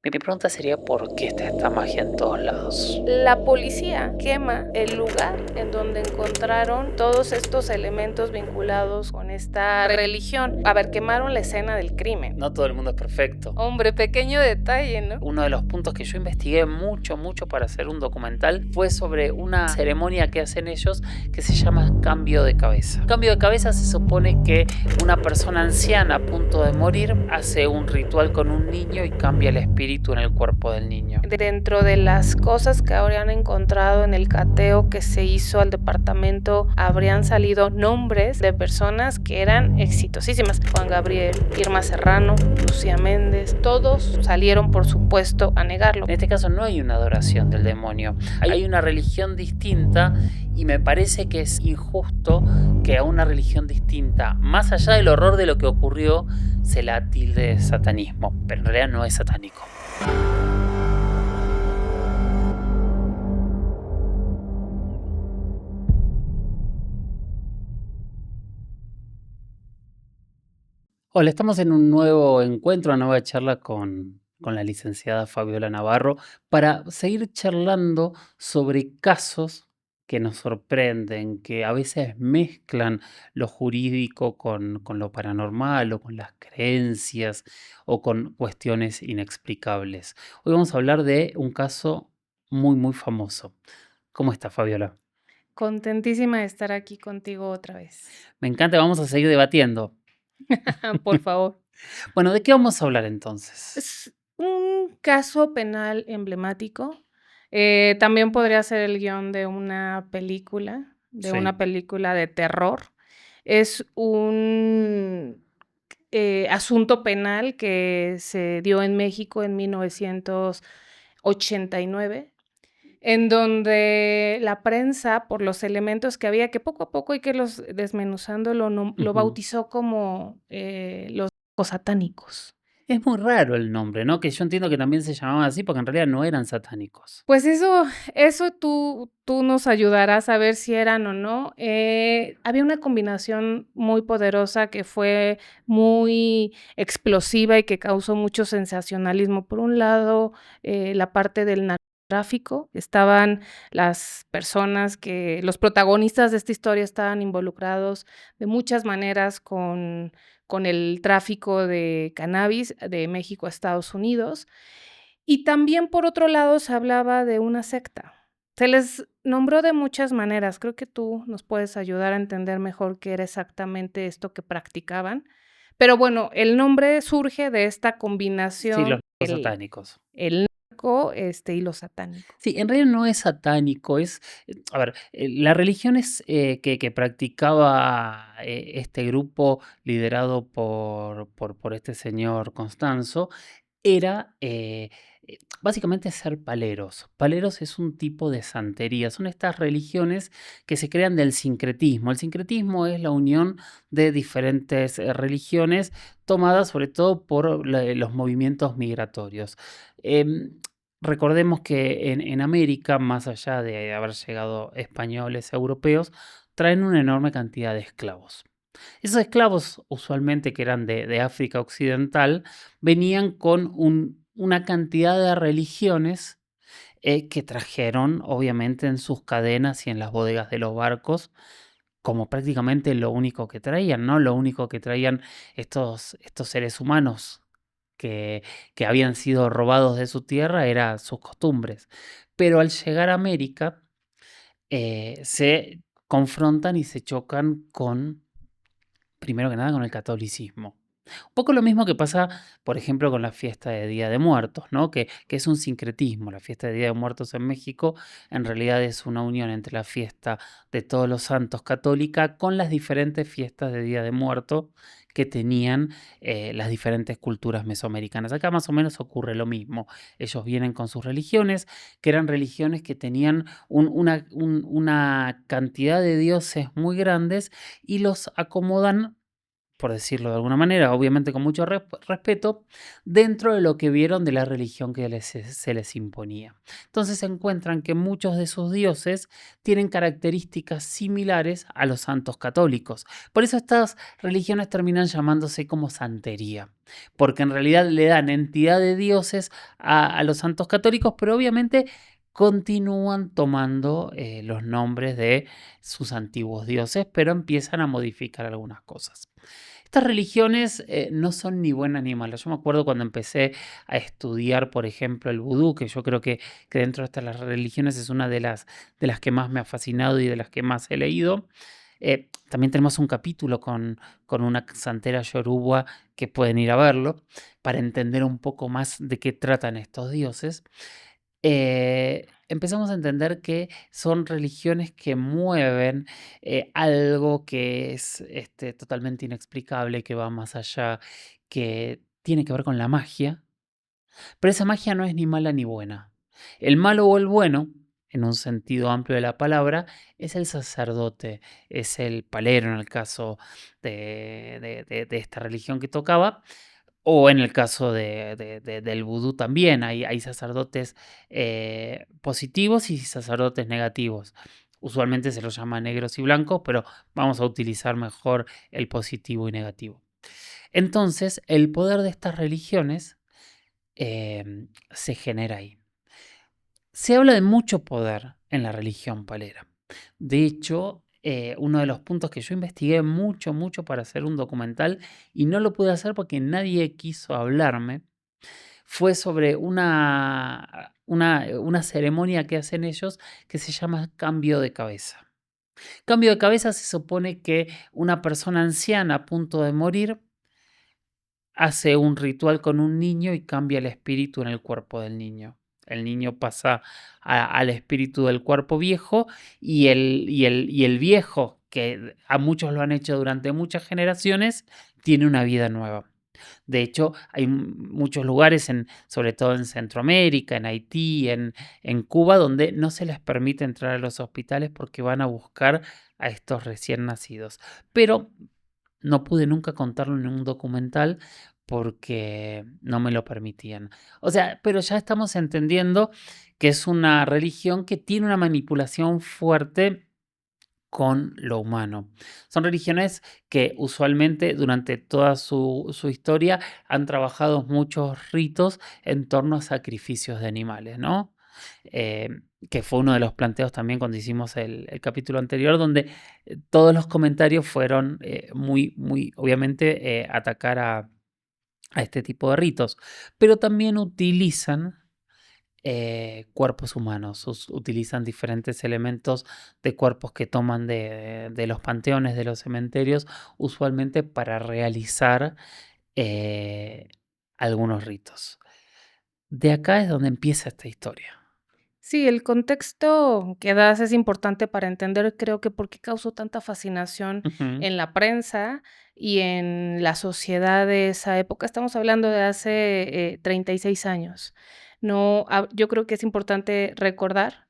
Mi pregunta sería, ¿por qué está esta magia en todos lados? La policía quema el lugar en donde encontraron todos estos elementos vinculados con esta religión. A ver, quemaron la escena del crimen. No todo el mundo es perfecto. Hombre, pequeño detalle, ¿no? Uno de los puntos que yo investigué mucho para hacer un documental fue sobre una ceremonia que hacen ellos que se llama cambio de cabeza. Cambio de cabeza se supone que una persona anciana a punto de morir hace un ritual con un niño y cambia el espíritu en el cuerpo del niño. Dentro de las cosas que habrían encontrado en el cateo que se hizo al departamento, habrían salido nombres de personas que eran exitosísimas. Juan Gabriel, Irma Serrano, Lucía Méndez, todos salieron, por supuesto, a negarlo. En este caso no hay una adoración del demonio, hay una religión distinta y me parece que es injusto que a una religión distinta, más allá del horror de lo que ocurrió, se la tilde de satanismo, pero en realidad no es satánico. Hola, estamos en un nuevo encuentro, una nueva charla con la licenciada Fabiola Navarro para seguir charlando sobre casos que nos sorprenden, que a veces mezclan lo jurídico con lo paranormal o con las creencias o con cuestiones inexplicables. Hoy vamos a hablar de un caso muy famoso. ¿Cómo está, Fabiola? Contentísima de estar aquí contigo otra vez. Me encanta, vamos a seguir debatiendo. Por favor. Bueno, ¿de qué vamos a hablar entonces? Es un caso penal emblemático. También podría ser el guión de una película, Sí. de terror. Es un asunto penal que se dio en México en 1989, en donde la prensa, por los elementos que había, que poco a poco hay que irlos desmenuzando, lo bautizó como los satánicos. Es muy raro el nombre, ¿no? Que yo entiendo que también se llamaban así porque en realidad no eran satánicos. Pues eso tú nos ayudarás a ver si eran o no. Había una combinación muy poderosa que fue muy explosiva y que causó mucho sensacionalismo. Por un lado, la parte del narcotráfico, estaban las personas los protagonistas de esta historia estaban involucrados de muchas maneras con el tráfico de cannabis de México a Estados Unidos. Y también, por otro lado, se hablaba de una secta. Se les nombró de muchas maneras. Creo que tú nos puedes ayudar a entender mejor qué era exactamente esto que practicaban. Pero bueno, el nombre surge de esta Sí, combinación, los satánicos. el narco, y lo satánico. Sí, en realidad no es satánico, a ver, la religión que practicaba este grupo liderado por este señor Constanzo era básicamente ser paleros. Paleros es un tipo de santería, son estas religiones que se crean del sincretismo. El sincretismo es la unión de diferentes religiones tomadas sobre todo por los movimientos migratorios. Em, Recordemos que en América, más allá de haber llegado españoles, europeos, traen una enorme cantidad de esclavos. Esos esclavos, usualmente que eran de África Occidental, venían con una cantidad de religiones que trajeron, obviamente, en sus cadenas y en las bodegas de los barcos, como prácticamente lo único que traían, ¿no? Lo único que traían estos seres humanos que habían sido robados de su tierra eran sus costumbres. Pero al llegar a América, se confrontan y se chocan primero que nada, con el catolicismo. Un poco lo mismo que pasa, por ejemplo, con la fiesta de Día de Muertos, ¿no? Que es un sincretismo. La fiesta de Día de Muertos en México en realidad es una unión entre la fiesta de Todos los Santos católica con las diferentes fiestas de Día de Muertos que tenían las diferentes culturas mesoamericanas. Acá más o menos ocurre lo mismo. Ellos vienen con sus religiones, que eran religiones que tenían una cantidad de dioses muy grandes y los acomodan por decirlo de alguna manera, obviamente con mucho respeto, dentro de lo que vieron de la religión que se les imponía. Entonces encuentran que muchos de sus dioses tienen características similares a los santos católicos. Por eso estas religiones terminan llamándose como santería, porque en realidad le dan entidad de dioses a los santos católicos, pero obviamente continúan tomando los nombres de sus antiguos dioses, pero empiezan a modificar algunas cosas. Estas religiones no son ni buenas ni malas. Yo me acuerdo cuando empecé a estudiar, por ejemplo, el vudú, que yo creo que dentro de estas las religiones es una de las que más me ha fascinado y de las que más he leído. También tenemos un capítulo con una santera yoruba que pueden ir a verlo para entender un poco más de qué tratan estos dioses. Empezamos a entender que son religiones que mueven algo que es totalmente inexplicable, que va más allá, que tiene que ver con la magia, pero esa magia no es ni mala ni buena. El malo o el bueno, en un sentido amplio de la palabra, es el sacerdote, es el palero en el caso de esta religión que tocaba, o en el caso del vudú también, hay sacerdotes positivos y sacerdotes negativos. Usualmente se los llama negros y blancos, pero vamos a utilizar mejor el positivo y negativo. Entonces, el poder de estas religiones se genera ahí. Se habla de mucho poder en la religión palera. De hecho, uno de los puntos que yo investigué mucho, mucho para hacer un documental y no lo pude hacer porque nadie quiso hablarme, fue sobre una ceremonia que hacen ellos que se llama cambio de cabeza. Cambio de cabeza se supone que una persona anciana a punto de morir hace un ritual con un niño y cambia el espíritu en el cuerpo del niño. El niño pasa al espíritu del cuerpo viejo y el viejo, que a muchos lo han hecho durante muchas generaciones, tiene una vida nueva. De hecho, hay muchos lugares, sobre todo en Centroamérica, en Haití, en Cuba, donde no se les permite entrar a los hospitales porque van a buscar a estos recién nacidos. Pero no pude nunca contarlo en un documental porque no me lo permitían. O sea, pero ya estamos entendiendo que es una religión que tiene una manipulación fuerte con lo humano. Son religiones que usualmente durante toda su historia han trabajado muchos ritos en torno a sacrificios de animales, ¿no? Eh, que fue uno de los planteos también cuando hicimos el capítulo anterior, donde todos los comentarios fueron muy, obviamente, atacar a este tipo de ritos, pero también utilizan cuerpos humanos, utilizan diferentes elementos de cuerpos que toman de los panteones, de los cementerios, usualmente para realizar eh, algunos ritos. De acá es donde empieza esta historia. Sí, el contexto que das es importante para entender, creo que por qué causó tanta fascinación Ujú. en la prensa y en la sociedad de esa época. Estamos hablando de hace 36 años. No, yo creo que es importante recordar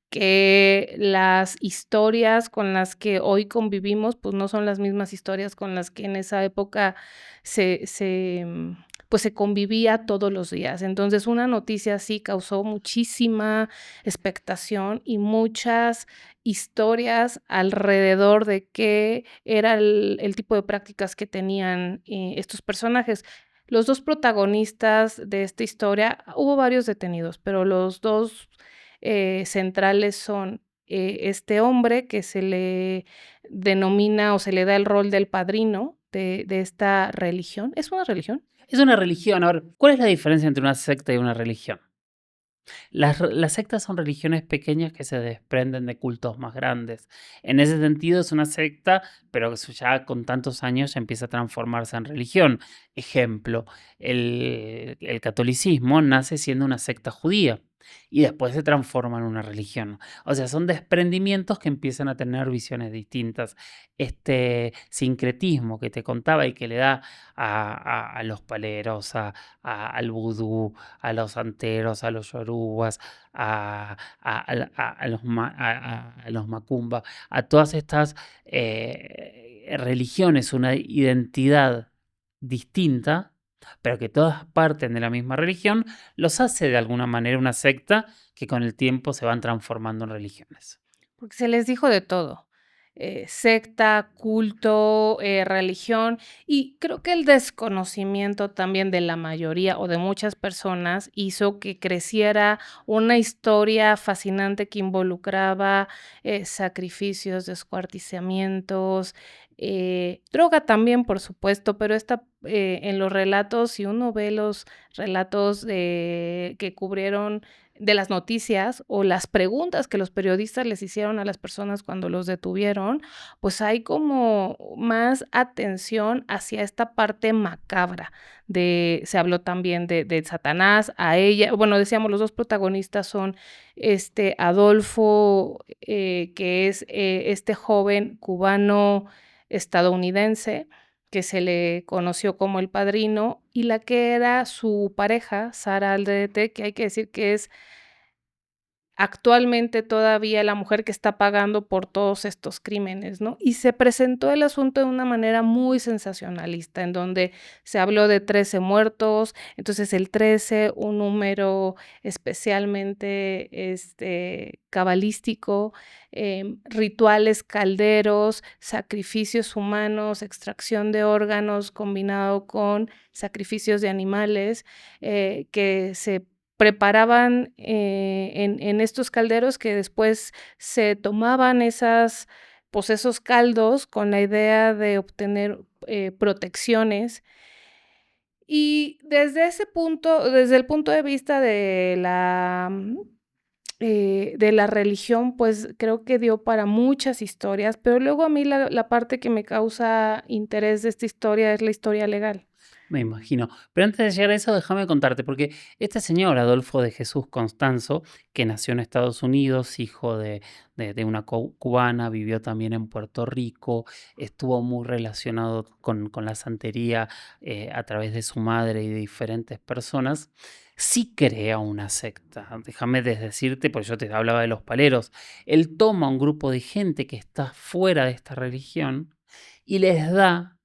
que las historias con las que hoy convivimos, pues no son las mismas historias con las que en esa época pues se convivía todos los días. Entonces, una noticia así causó muchísima expectación y muchas historias alrededor de qué era el tipo de prácticas que tenían estos personajes. Los dos protagonistas de esta historia, hubo varios detenidos, pero los dos centrales son este hombre que se le denomina o se le da el rol del padrino de esta religión. ¿Es una religión? Es una religión. A ver, ¿cuál es la diferencia entre una secta y una religión? Las sectas son religiones pequeñas que se desprenden de cultos más grandes. En ese sentido es una secta, pero eso ya con tantos años ya empieza a transformarse en religión. Ejemplo, el catolicismo nace siendo una secta judía y después se transforma en una religión. O sea, son desprendimientos que empiezan a tener visiones distintas. Este sincretismo que te contaba y que le da a los paleros, al vudú, a los santeros, a los yorubas, a los macumba, a todas estas religiones, una identidad distinta, pero que todas parten de la misma religión, los hace de alguna manera una secta que con el tiempo se van transformando en religiones. Porque se les dijo de todo, secta, culto, religión, y creo que el desconocimiento también de la mayoría o de muchas personas hizo que creciera una historia fascinante que involucraba, sacrificios, descuartizamientos, droga también, por supuesto, pero en los relatos, si uno ve los relatos, que cubrieron de las noticias o las preguntas que los periodistas les hicieron a las personas cuando los detuvieron, pues hay como más atención hacia esta parte macabra se habló también de Satanás, a ella, bueno, decíamos, los 2 protagonistas son, Adolfo, que es, este joven cubano estadounidense, que se le conoció como El Padrino, y la que era su pareja, Sara Aldrete, que hay que decir que es actualmente todavía la mujer que está pagando por todos estos crímenes, ¿no? Y se presentó el asunto de una manera muy sensacionalista, en donde se habló de 13 muertos, entonces el 13, un número especialmente, cabalístico, rituales calderos, sacrificios humanos, extracción de órganos combinado con sacrificios de animales, que se preparaban, en estos calderos que después se tomaban pues, esos caldos con la idea de obtener, protecciones. Y desde el punto de vista de la religión, pues, creo que dio para muchas historias, pero luego a mí la parte que me causa interés de esta historia es la historia legal. Me imagino. Pero antes de llegar a eso, déjame contarte, porque este señor, Adolfo de Jesús Constanzo, que nació en Estados Unidos, hijo de una cubana, vivió también en Puerto Rico, estuvo muy relacionado con la santería a través de su madre y de diferentes personas, sí crea una secta. Déjame decirte, porque yo te hablaba de los paleros, él toma un grupo de gente que está fuera de esta religión y les da,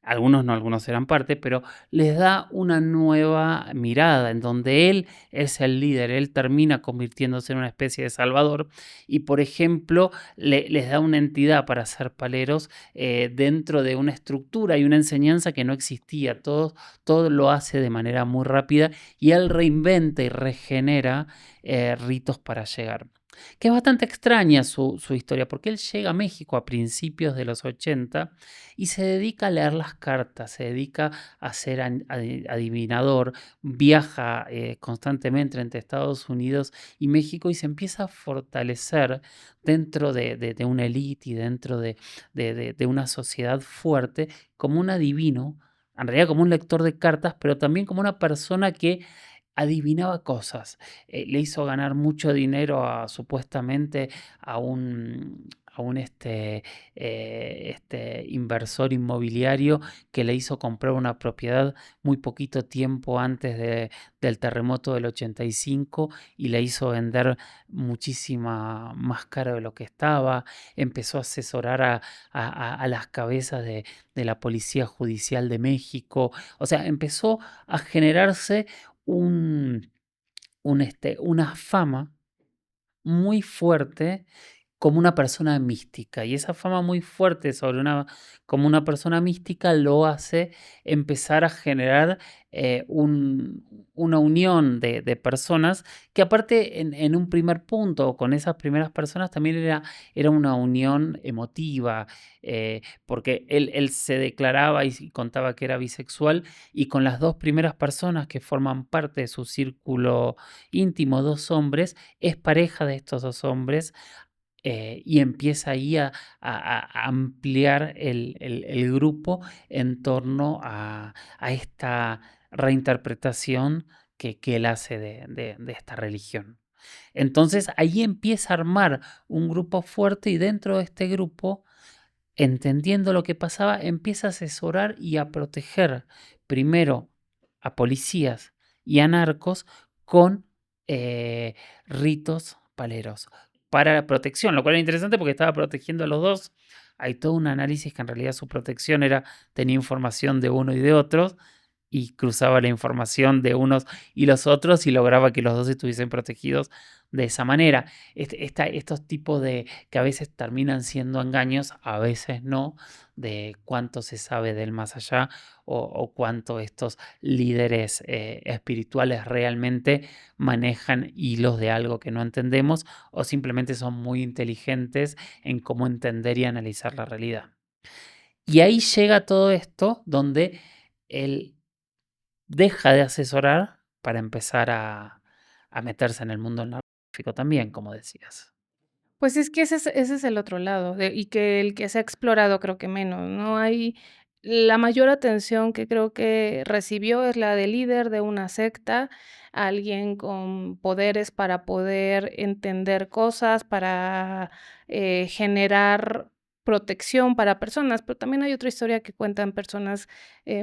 algunos no, algunos eran parte, pero les da una nueva mirada en donde él es el líder, él termina convirtiéndose en una especie de salvador y, por ejemplo, les da una entidad para ser paleros dentro de una estructura y una enseñanza que no existía. Todo lo hace de manera muy rápida y él reinventa y regenera ritos para llegar. Que es bastante extraña su historia, porque él llega a México a principios de los 80 y se dedica a leer las cartas, se dedica a ser adivinador, viaja constantemente entre Estados Unidos y México y se empieza a fortalecer dentro de una élite y dentro de una sociedad fuerte como un adivino, en realidad como un lector de cartas, pero también como una persona que adivinaba cosas. Le hizo ganar mucho dinero supuestamente a un inversor inmobiliario que le hizo comprar una propiedad muy poquito tiempo antes del terremoto del 85 y le hizo vender muchísima más caro de lo que estaba. Empezó a asesorar a las cabezas de la Policía Judicial de México. O sea, empezó a generarse un, una fama muy fuerte como una persona mística. Y esa fama muy fuerte como una persona mística lo hace empezar a generar una unión de personas que aparte en un primer punto con esas primeras personas también era una unión emotiva, porque él se declaraba y contaba que era bisexual y con las 2 primeras personas que forman parte de su círculo íntimo, 2 hombres, es pareja de estos 2 hombres y empieza ahí a ampliar el grupo en torno a esta reinterpretación que él hace de esta religión. Entonces ahí empieza a armar un grupo fuerte y dentro de este grupo, entendiendo lo que pasaba, empieza a asesorar y a proteger primero a policías y a narcos con ritos paleros para la protección, lo cual era interesante porque estaba protegiendo a los dos. Hay todo un análisis que en realidad su protección tenía información de uno y de otros, y cruzaba la información de unos y los otros y lograba que los dos estuviesen protegidos de esa manera. Estos tipos de que a veces terminan siendo engaños, a veces no, de cuánto se sabe del más allá o cuánto estos líderes espirituales realmente manejan hilos de algo que no entendemos o simplemente son muy inteligentes en cómo entender y analizar la realidad. Y ahí llega todo esto donde el deja de asesorar para empezar a meterse en el mundo del narcotráfico también, como decías. Pues es que ese es el otro lado, y que el que se ha explorado creo que menos, ¿no? Hay la mayor atención que creo que recibió es la de líder de una secta, alguien con poderes para poder entender cosas, para, generar protección para personas, pero también hay otra historia que cuentan personas,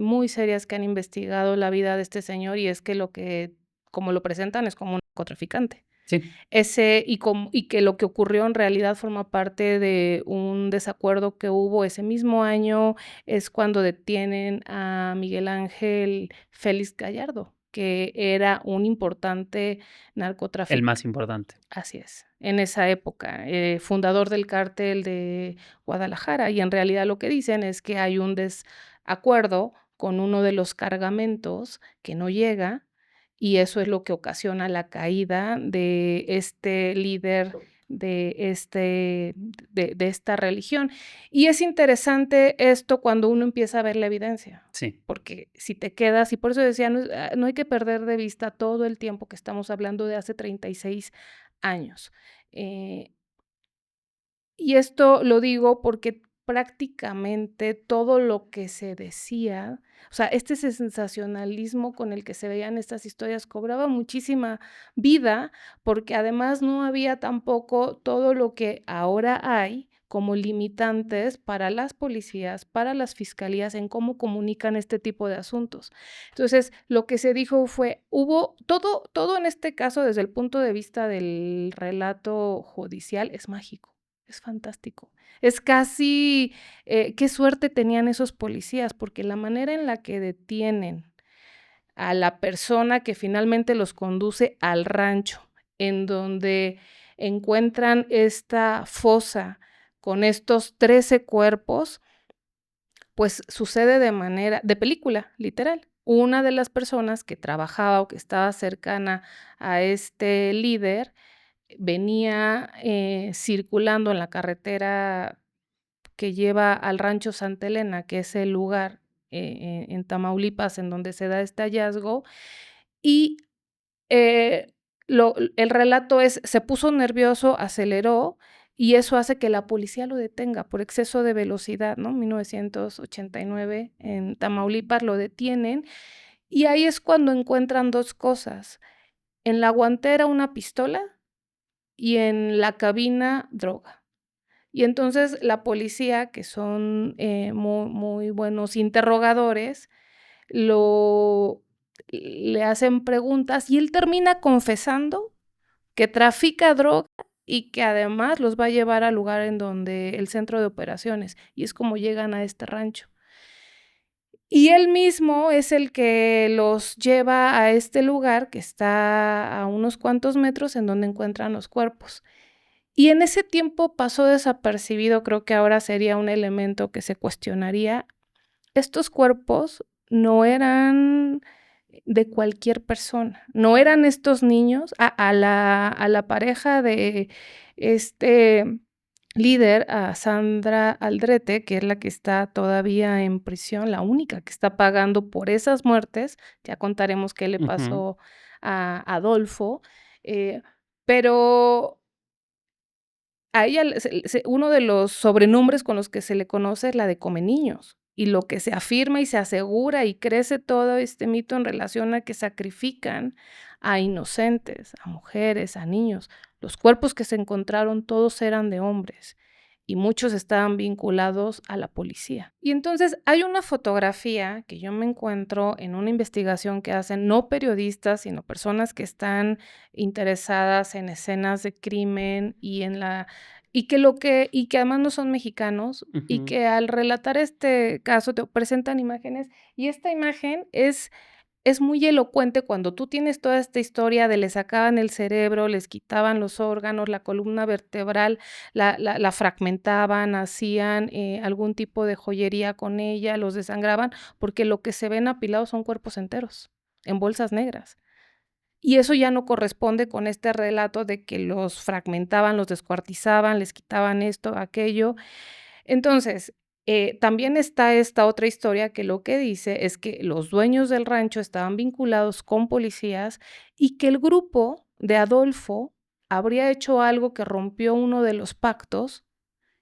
muy serias que han investigado la vida de este señor, y es que como lo presentan, es como un narcotraficante. Sí, Y que lo que ocurrió en realidad forma parte de un desacuerdo que hubo ese mismo año, es cuando detienen a Miguel Ángel Félix Gallardo, que era un importante el narcotraficante. más importante. Así es, en esa época, fundador del cártel de Guadalajara, y en realidad lo que dicen es que hay un desacuerdo con uno de los cargamentos que no llega, y eso es lo que ocasiona la caída de este líder de esta religión. Y es interesante esto cuando uno empieza a ver la evidencia, Sí. porque si te quedas, y por eso decía, no hay que perder de vista todo el tiempo que estamos hablando de hace 36 años. Eh, y esto lo digo porque prácticamente todo lo que se decía, o sea, ese sensacionalismo con el que se veían estas historias cobraba muchísima vida, porque además no había tampoco todo lo que ahora hay como limitantes para las policías, para las fiscalías en cómo comunican este tipo de asuntos. Entonces, lo que se dijo hubo todo en este caso desde el punto de vista del relato judicial es mágico. Es fantástico. Es casi, qué suerte tenían esos policías, porque la manera en la que detienen a la persona que finalmente los conduce al rancho, en donde encuentran esta fosa con estos 13 cuerpos, pues sucede de manera de película, literal. Una de las personas que trabajaba o que estaba cercana a este líder venía, circulando en la carretera que lleva al rancho Santa Elena, que es el lugar, en Tamaulipas en donde se da este hallazgo, y, eh, el relato es, se puso nervioso, aceleró, y eso hace que la policía lo detenga por exceso de velocidad, ¿no? 1989 en Tamaulipas lo detienen, y ahí es cuando encuentran 2 cosas, en la guantera una pistola y en la cabina droga. Y entonces la policía, que son, muy buenos interrogadores, lo le hacen preguntas y él termina confesando que trafica droga y que además los va a llevar al lugar en donde el centro de operaciones, y es como llegan a este rancho. Y él mismo es el que los lleva a este lugar que está a unos cuantos metros en donde encuentran los cuerpos. Y en ese tiempo pasó desapercibido, creo que ahora sería un elemento que se cuestionaría. Estos cuerpos no eran de cualquier persona, no eran estos niños. A la pareja de este líder, a Sandra Aldrete, que es la que está todavía en prisión, la única que está pagando por esas muertes, ya contaremos qué le Ujú. pasó a Adolfo, pero a ella uno de los sobrenombres con los que se le conoce es la de come niños, y lo que se afirma y se asegura y crece todo este mito en relación a que sacrifican a inocentes, a mujeres, a niños. Los cuerpos que se encontraron todos eran de hombres, y muchos estaban vinculados a la policía. Y entonces hay una fotografía que yo me encuentro en una investigación que hacen no periodistas, sino personas que están interesadas en escenas de crimen y que además no son mexicanos, y Ujú. que al relatar este caso te presentan imágenes, y esta imagen es muy elocuente cuando tú tienes toda esta historia de les sacaban el cerebro, les quitaban los órganos, la columna vertebral, la fragmentaban, hacían, algún tipo de joyería con ella, los desangraban, porque lo que se ven apilados son cuerpos enteros, en bolsas negras. Y eso ya no corresponde con este relato de que los fragmentaban, los descuartizaban, les quitaban esto, aquello. Entonces, también está esta otra historia que lo que dice es que los dueños del rancho estaban vinculados con policías y que el grupo de Adolfo habría hecho algo que rompió uno de los pactos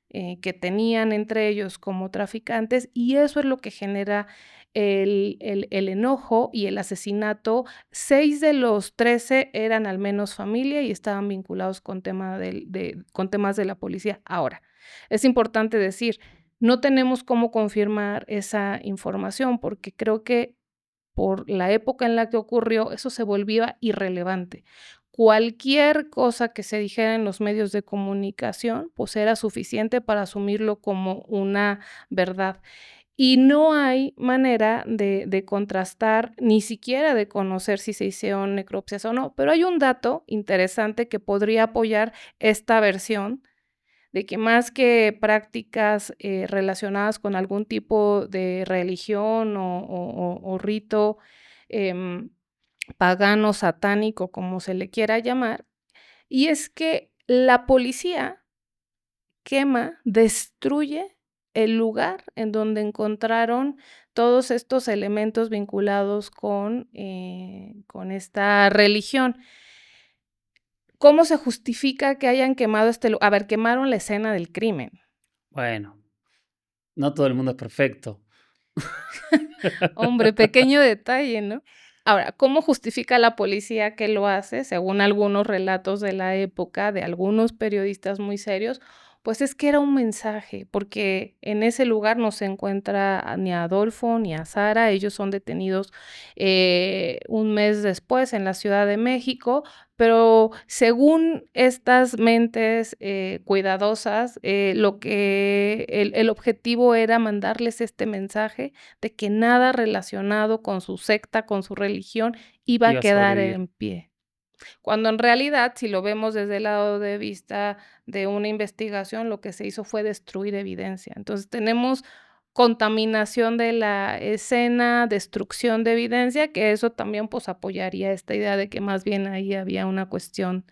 que tenían entre ellos como traficantes, y eso es lo que genera el enojo y el asesinato. 6 de los 13 eran al menos familia y estaban vinculados con temas de la policía. Ahora, es importante decir, no tenemos cómo confirmar esa información, porque creo que por la época en la que ocurrió, eso se volvía irrelevante. Cualquier cosa que se dijera en los medios de comunicación, pues era suficiente para asumirlo como una verdad. Y no hay manera de contrastar, ni siquiera de conocer si se hicieron necropsias o no, pero hay un dato interesante que podría apoyar esta versión de que más que prácticas, relacionadas con algún tipo de religión o rito, em, pagano, satánico, como se le quiera llamar, y es que la policía quema, destruye el lugar en donde encontraron todos estos elementos vinculados con esta religión. ¿Cómo se justifica que hayan quemado a ver, quemaron la escena del crimen. Bueno, no todo el mundo es perfecto. Hombre, pequeño detalle, ¿no? Ahora, ¿cómo justifica la policía que lo hace? Según algunos relatos de la época, de algunos periodistas muy serios, pues es que era un mensaje, porque en ese lugar no se encuentra ni a Adolfo ni a Sara, ellos son detenidos un mes después en la Ciudad de México, pero según estas mentes cuidadosas, el objetivo era mandarles este mensaje de que nada relacionado con su secta, con su religión, iba a Iba a quedar sobrevivir. en pie. Cuando en realidad, si lo vemos desde el lado de vista de una investigación, lo que se hizo fue destruir evidencia. Entonces, tenemos contaminación de la escena, destrucción de evidencia, que eso también, pues, apoyaría esta idea de que más bien ahí había una cuestión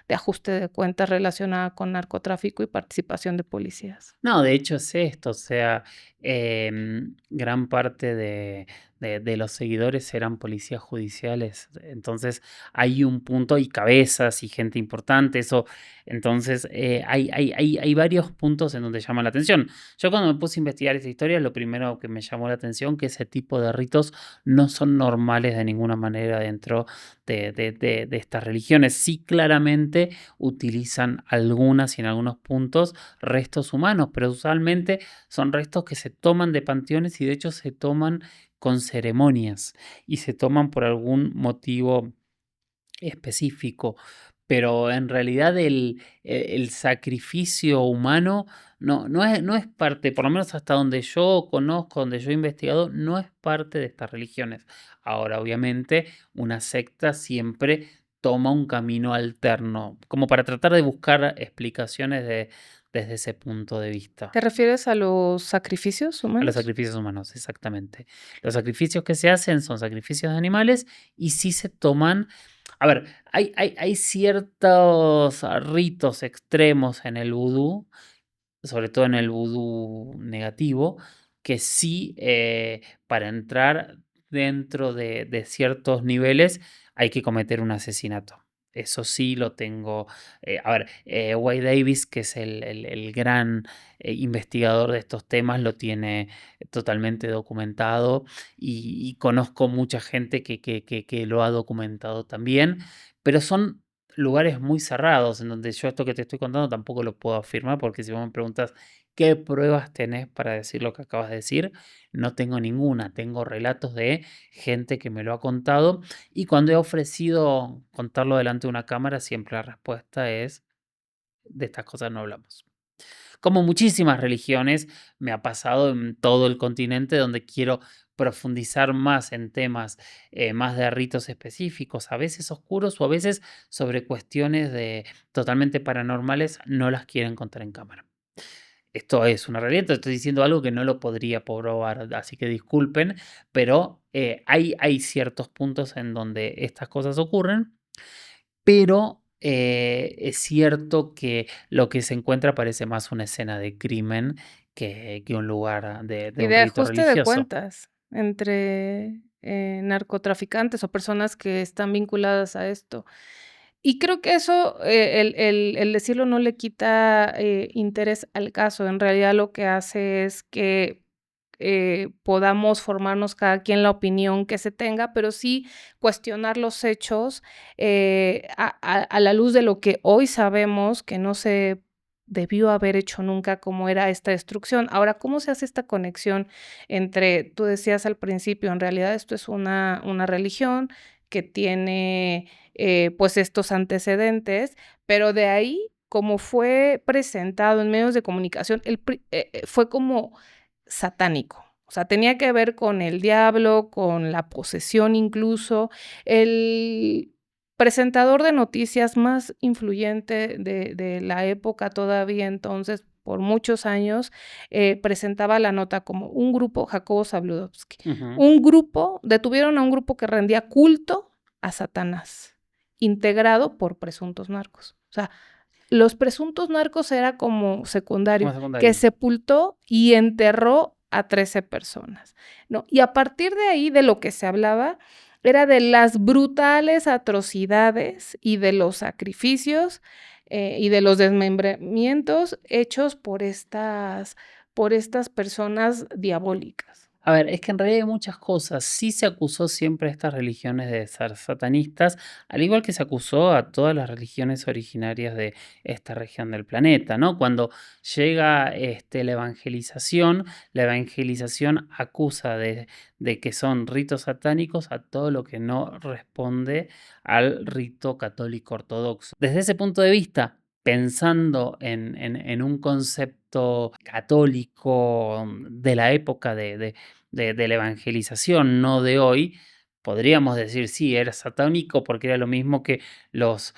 de ajuste de cuentas relacionada con narcotráfico y participación de policías. No, de hecho es esto, o sea, gran parte de los seguidores eran policías judiciales, entonces hay un punto y cabezas y gente importante, eso, entonces hay varios puntos en donde llama la atención. Yo cuando me puse a investigar esta historia, lo primero que me llamó la atención que ese tipo de ritos no son normales de ninguna manera dentro de estas religiones. Sí, claramente utilizan algunas y en algunos puntos restos humanos, pero usualmente son restos que se toman de panteones y de hecho se toman con ceremonias y se toman por algún motivo específico. Pero en realidad el sacrificio humano no es parte, por lo menos hasta donde yo conozco, donde yo he investigado, no es parte de estas religiones. Ahora, obviamente, una secta siempre toma un camino alterno, como para tratar de buscar explicaciones desde ese punto de vista. ¿Te refieres a los sacrificios A los humanos? sacrificios humanos, exactamente. Los sacrificios que se hacen son sacrificios de animales y sí se toman. A ver, hay ciertos ritos extremos en el vudú, sobre todo en el vudú negativo, que sí, para entrar dentro de ciertos niveles hay que cometer un asesinato. Eso sí lo tengo. A ver, Wade Davis, que es el gran investigador de estos temas, lo tiene totalmente documentado y conozco mucha gente que lo ha documentado también, pero son lugares muy cerrados, en donde yo esto que te estoy contando tampoco lo puedo afirmar, porque si vos me preguntas qué pruebas tenés para decir lo que acabas de decir, no tengo ninguna. Tengo relatos de gente que me lo ha contado y cuando he ofrecido contarlo delante de una cámara, siempre la respuesta es, de estas cosas no hablamos. Como muchísimas religiones, me ha pasado en todo el continente donde quiero profundizar más en temas más de ritos específicos, a veces oscuros o a veces sobre cuestiones de totalmente paranormales, no las quieren contar en cámara. Esto es una realidad, te estoy diciendo algo que no lo podría probar, así que disculpen, pero hay ciertos puntos en donde estas cosas ocurren, pero es cierto que lo que se encuentra parece más una escena de crimen que un lugar de Y un de rito ajuste de religioso. cuentas entre, narcotraficantes o personas que están vinculadas a esto. Y creo que eso, el decirlo no le quita, interés al caso. En realidad, lo que hace es que, podamos formarnos cada quien la opinión que se tenga, pero sí cuestionar los hechos, a la luz de lo que hoy sabemos que no se debió haber hecho nunca, como era esta destrucción. Ahora, ¿cómo se hace esta conexión entre? Tú decías al principio, en realidad esto es una religión que tiene, pues, estos antecedentes, pero de ahí, como fue presentado en medios de comunicación, fue como satánico. O sea, tenía que ver con el diablo, con la posesión incluso. El presentador de noticias más influyente de la época todavía entonces, por muchos años, presentaba la nota como un grupo, Jacobo Zabludovsky, Ujú. un grupo, detuvieron a un grupo que rendía culto a Satanás, integrado por presuntos narcos. O sea, los presuntos narcos era como Como secundario, que secundario. sepultó y enterró a 13 personas, ¿no? Y a partir de ahí, de lo que se hablaba, era de las brutales atrocidades y de los sacrificios, y de los desmembramientos hechos por estas personas diabólicas. A ver, es que en realidad hay muchas cosas. Sí se acusó siempre a estas religiones de ser satanistas, al igual que se acusó a todas las religiones originarias de esta región del planeta, ¿no? Cuando llega la evangelización acusa de que son ritos satánicos a todo lo que no responde al rito católico ortodoxo. Desde ese punto de vista, pensando en un concepto católico de la época de la evangelización, no de hoy, podríamos decir, sí, era satánico porque era lo mismo que los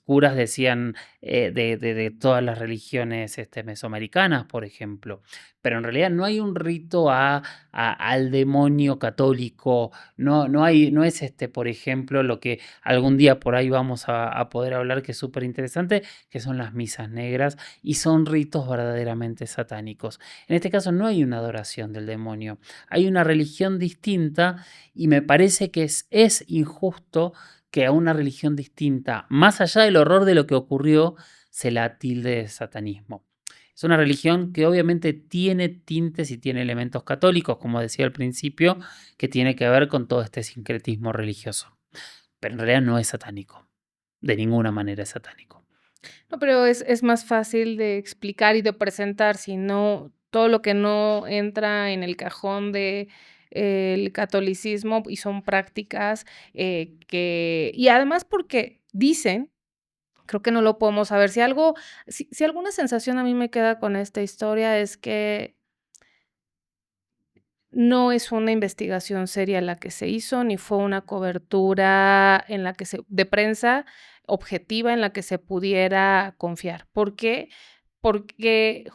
curas decían de todas las religiones mesoamericanas, por ejemplo. Pero en realidad no hay un rito al demonio católico, no es por ejemplo, lo que algún día por ahí vamos a poder hablar, que es súper interesante, que son las misas negras, y son ritos verdaderamente satánicos. En este caso no hay una adoración del demonio, hay una religión distinta y me parece que es injusto que a una religión distinta, más allá del horror de lo que ocurrió, se la tilde de satanismo. Es una religión que obviamente tiene tintes y tiene elementos católicos, como decía al principio, que tiene que ver con todo este sincretismo religioso. Pero en realidad no es satánico. De ninguna manera es satánico. No, pero es más fácil de explicar y de presentar, si no todo lo que no entra en el cajón de el catolicismo y son prácticas, que y además porque dicen, creo que no lo podemos saber, si alguna sensación a mí me queda con esta historia es que no es una investigación seria la que se hizo, ni fue una cobertura en la que de prensa objetiva en la que se pudiera confiar. ¿Por qué? Porque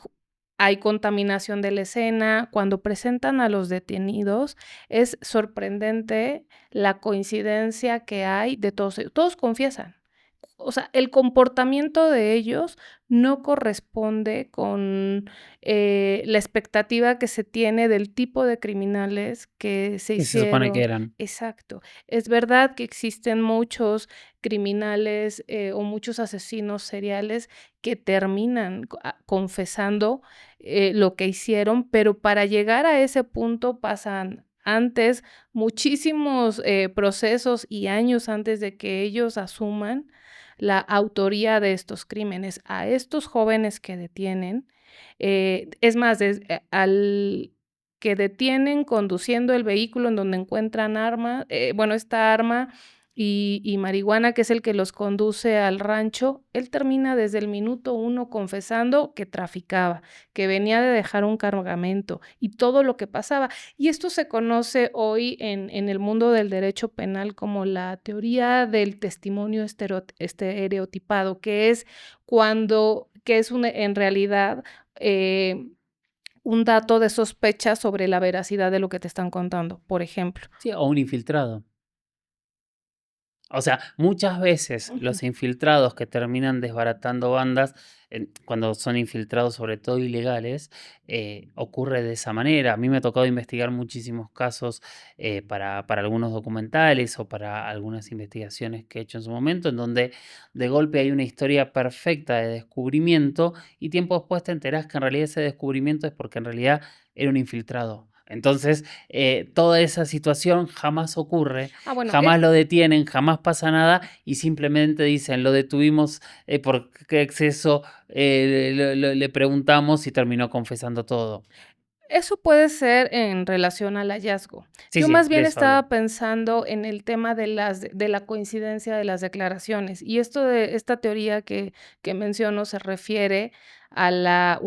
hay contaminación de la escena. Cuando presentan a los detenidos, es sorprendente la coincidencia que hay de todos ellos. Todos confiesan. O sea, el comportamiento de ellos no corresponde con, la expectativa que se tiene del tipo de criminales que se Que se supone que hicieron. eran. Exacto. Es verdad que existen muchos criminales, o muchos asesinos seriales que terminan confesando, lo que hicieron, pero para llegar a ese punto pasan antes, muchísimos, procesos y años antes de que ellos asuman la autoría de estos crímenes. A estos jóvenes que detienen, es más, al que detienen conduciendo el vehículo en donde encuentran bueno, esta arma y marihuana, que es el que los conduce al rancho, él termina desde el minuto 1 confesando que traficaba, que venía de dejar un cargamento y todo lo que pasaba. Y esto se conoce hoy en el mundo del derecho penal como la teoría del testimonio estereotipado, que es en realidad, un dato de sospecha sobre la veracidad de lo que te están contando, por ejemplo. Sí, o un infiltrado. O sea, muchas veces Ujú. los infiltrados que terminan desbaratando bandas, cuando son infiltrados, sobre todo ilegales, ocurre de esa manera. A mí me ha tocado investigar muchísimos casos para algunos documentales o para algunas investigaciones que he hecho en su momento, en donde de golpe hay una historia perfecta de descubrimiento y tiempo después te enterás que en realidad ese descubrimiento es porque en realidad era un infiltrado. Entonces, toda esa situación jamás ocurre, Bueno, jamás lo detienen, jamás pasa nada y simplemente dicen, lo detuvimos por qué exceso, le preguntamos y terminó confesando todo. eso puede ser en relación al hallazgo. Sí, Yo sí, más de bien eso hablo. estaba pensando en el tema de la coincidencia de las declaraciones, y esta teoría que menciono se refiere a la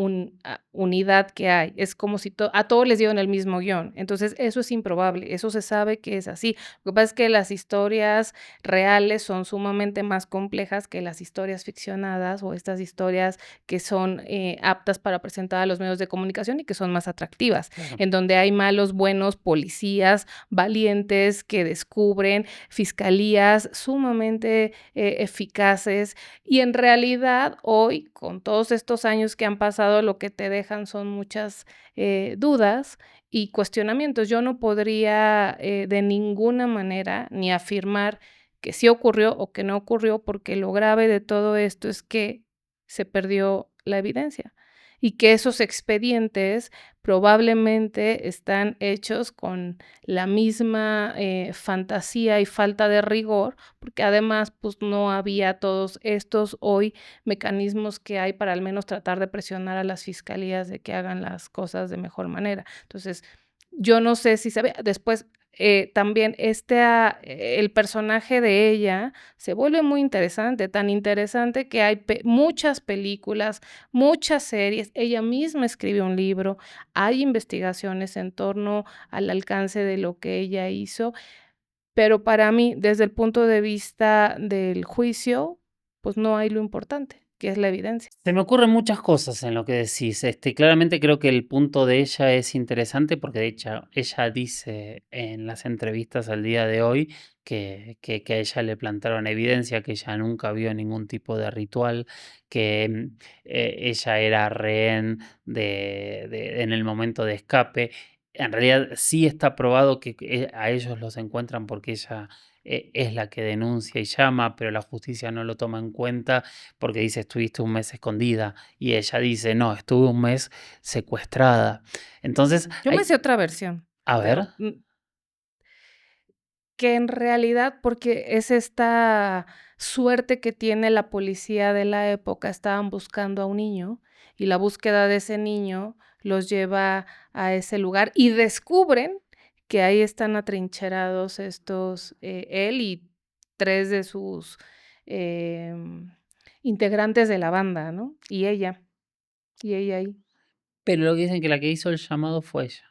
unidad que hay. Es como si a todos les dieron el mismo guión. Entonces, eso es improbable, eso se sabe que es así. Lo que pasa es que las historias reales son sumamente más complejas que las historias ficcionadas o estas historias que son, aptas para presentar a los medios de comunicación y que son más atractivas, Claro. en donde hay malos, buenos, policías valientes que descubren, fiscalías sumamente, eficaces. Y en realidad, hoy, con todos estos años que han pasado, lo que te dejan son muchas, dudas y cuestionamientos. Yo no podría, de ninguna manera, ni afirmar que sí ocurrió o que no ocurrió, porque lo grave de todo esto es que se perdió la evidencia y que esos expedientes probablemente están hechos con la misma, fantasía y falta de rigor, porque además, pues, no había todos estos hoy mecanismos que hay para al menos tratar de presionar a las fiscalías de que hagan las cosas de mejor manera. Entonces, yo no sé si sabe después, también el personaje de ella se vuelve muy interesante, tan interesante que hay muchas películas, muchas series. Ella misma escribió un libro, hay investigaciones en torno al alcance de lo que ella hizo, pero para mí, desde el punto de vista del juicio, pues no hay lo importante, que es la evidencia. Se me ocurren muchas cosas en lo que decís. Claramente creo que el punto de ella es interesante porque de hecho ella dice en las entrevistas al día de hoy que a ella le plantaron evidencia, que ella nunca vio ningún tipo de ritual, que ella era rehén en el momento de escape. En realidad sí está probado que a ellos los encuentran porque ella es la que denuncia y llama, pero la justicia no lo toma en cuenta porque dice, estuviste un mes escondida, y ella dice, no, estuve un mes secuestrada. Entonces, Yo me sé otra versión, a ver, pero, que en realidad, porque es esta suerte que tiene la policía de la época, estaban buscando a un niño, y la búsqueda de ese niño los lleva a ese lugar, y descubren que ahí están atrincherados él y 3 de sus, em, integrantes de la banda, ¿no? Y ella ahí. pero lo que dicen que la que hizo el llamado fue ella.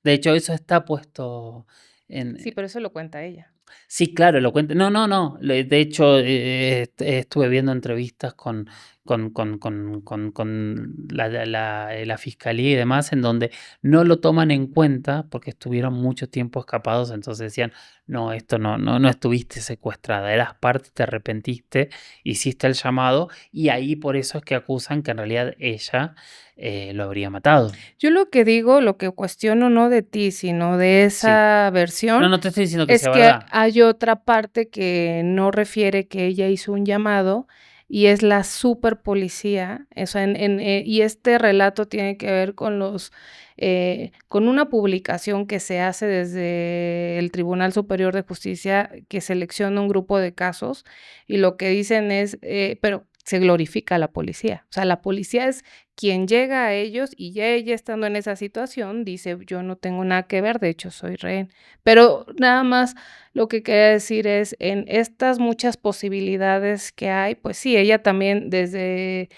De hecho, eso está puesto en, Sí, pero eso lo cuenta ella. sí, claro, lo cuenta. No, no, no. De hecho, estuve viendo entrevistas con la fiscalía y demás, en donde no lo toman en cuenta porque estuvieron mucho tiempo escapados. Entonces decían, no, esto no estuviste secuestrada, eras parte, te arrepentiste, hiciste el llamado, y ahí por eso es que acusan que en realidad ella lo habría matado. Yo lo que digo, lo que cuestiono no de ti, sino de Sí. esa No, versión, no te estoy diciendo que es sea que verdad. hay otra parte que no refiere que ella hizo un llamado y es la super policía, o sea, y este relato tiene que ver con una publicación que se hace desde el Tribunal Superior de Justicia, que selecciona un grupo de casos, y lo que dicen es, pero se glorifica a la policía. O sea, la policía es quien llega a ellos y ya ella estando en esa situación dice: "Yo no tengo nada que ver, de hecho soy rehén". Pero nada más lo que quería decir es, en estas muchas posibilidades que hay, pues sí, ella también desde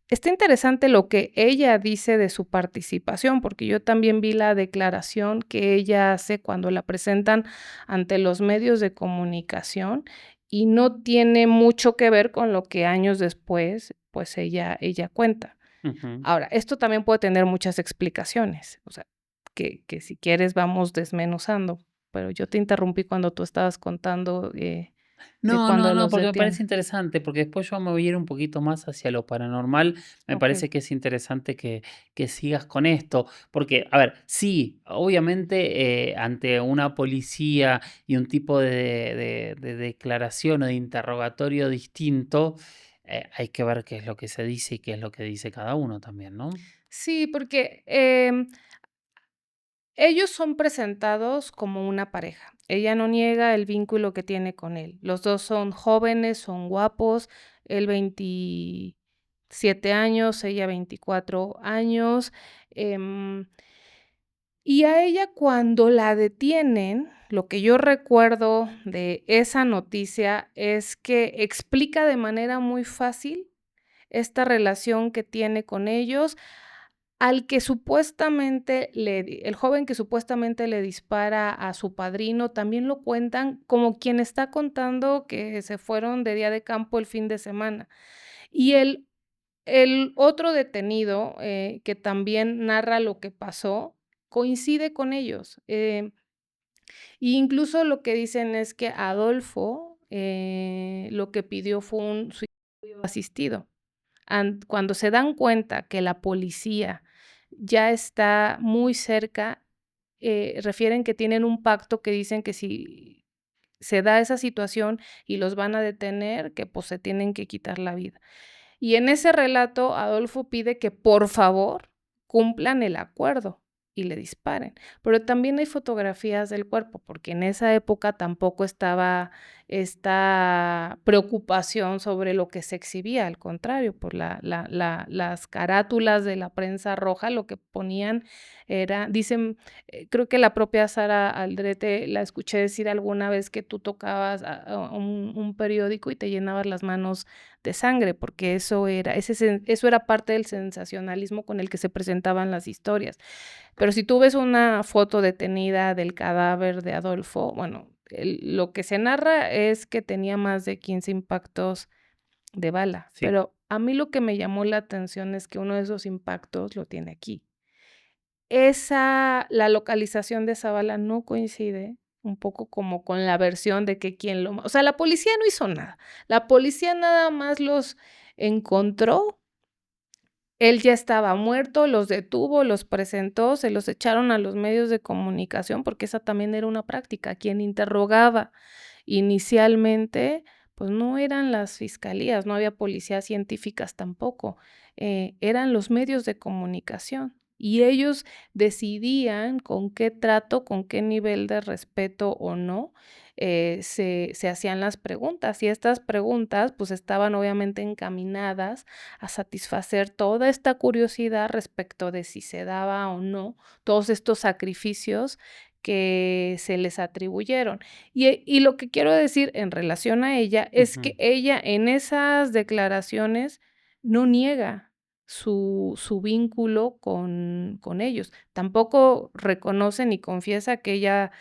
está interesante lo que ella dice de su participación, porque yo también vi la declaración que ella hace cuando la presentan ante los medios de comunicación, y no tiene mucho que ver con lo que años después, pues ella cuenta. Ujú. Ahora, esto también puede tener muchas explicaciones, o sea, que si quieres vamos desmenuzando, pero yo te interrumpí cuando tú estabas contando, de No, no, cuando no, los porque me parece detienen. interesante, porque después yo me voy a ir un poquito más hacia lo paranormal. Me Okey. parece que es interesante que sigas con esto, porque, a ver, sí, obviamente ante una policía y un tipo de declaración o de interrogatorio distinto, hay que ver qué es lo que se dice y qué es lo que dice cada uno también, ¿no? Sí, porque, ellos son presentados como una pareja. Ella no niega el vínculo que tiene con él. Los 2 son jóvenes, son guapos, él 27 años, ella 24 años, em, y a ella cuando la detienen, lo que yo recuerdo de esa noticia es que explica de manera muy fácil esta relación que tiene con ellos, al que supuestamente el joven que supuestamente le dispara a su padrino, también lo cuentan como quien está contando que se fueron de día de campo el fin de semana. Y el otro detenido, que también narra lo que pasó, coincide con ellos. Incluso lo que dicen es que Adolfo, lo que pidió fue un suicidio asistido. Cuando se dan cuenta que la policía ya está muy cerca, refieren que tienen un pacto que dicen que si se da esa situación y los van a detener, que pues se tienen que quitar la vida. Y en ese relato, Adolfo pide que por favor cumplan el acuerdo y le disparen. Pero también hay fotografías del cuerpo, porque en esa época tampoco estaba esta preocupación sobre lo que se exhibía, al contrario, por las carátulas de la prensa roja lo que ponían era, dicen, creo que la propia Sara Aldrete la escuché decir alguna vez que tú tocabas a un periódico y te llenabas las manos de sangre, porque eso era parte del sensacionalismo con el que se presentaban las historias. Pero si tú ves una foto detenida del cadáver de Adolfo, bueno, lo que se narra es que tenía más de 15 impactos de bala, Sí. pero a mí lo que me llamó la atención es que uno de esos impactos lo tiene aquí. La localización de esa bala no coincide un poco como con la versión de que o sea, la policía no hizo nada. La policía nada más los encontró, él ya estaba muerto, los detuvo, los presentó, se los echaron a los medios de comunicación, porque esa también era una práctica. Quien interrogaba inicialmente, pues no eran las fiscalías, no había policías científicas tampoco, eran los medios de comunicación. Y ellos decidían con qué trato, con qué nivel de respeto o no, se hacían las preguntas. Y estas preguntas, pues estaban obviamente encaminadas a satisfacer toda esta curiosidad respecto de si se daba o no todos estos sacrificios que se les atribuyeron. Y lo que quiero decir en relación a ella es que Ujú. ella en esas declaraciones no niega su vínculo con ellos. Tampoco reconoce ni confiesa que ella,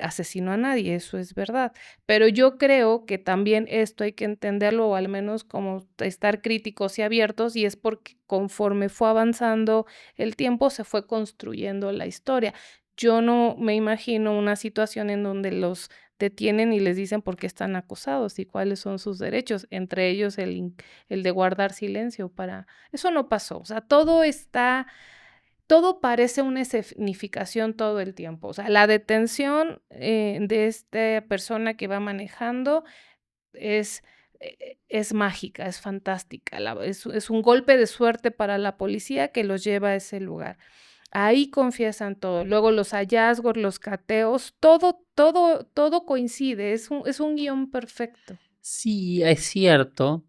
asesinó a nadie, eso es verdad. Pero yo creo que también esto hay que entenderlo, o al menos como estar críticos y abiertos, y es porque conforme fue avanzando el tiempo, se fue construyendo la historia. Yo no me imagino una situación en donde los detienen y les dicen por qué están acosados y cuáles son sus derechos, entre ellos el de guardar silencio para eso no pasó. O sea, todo parece una escenificación todo el tiempo. O sea, la detención, de esta persona que va manejando es es mágica, es fantástica, es un golpe de suerte para la policía que los lleva a ese lugar. Ahí confiesan todo. Luego los hallazgos, los cateos, todo coincide, es un guión perfecto. Sí, es cierto.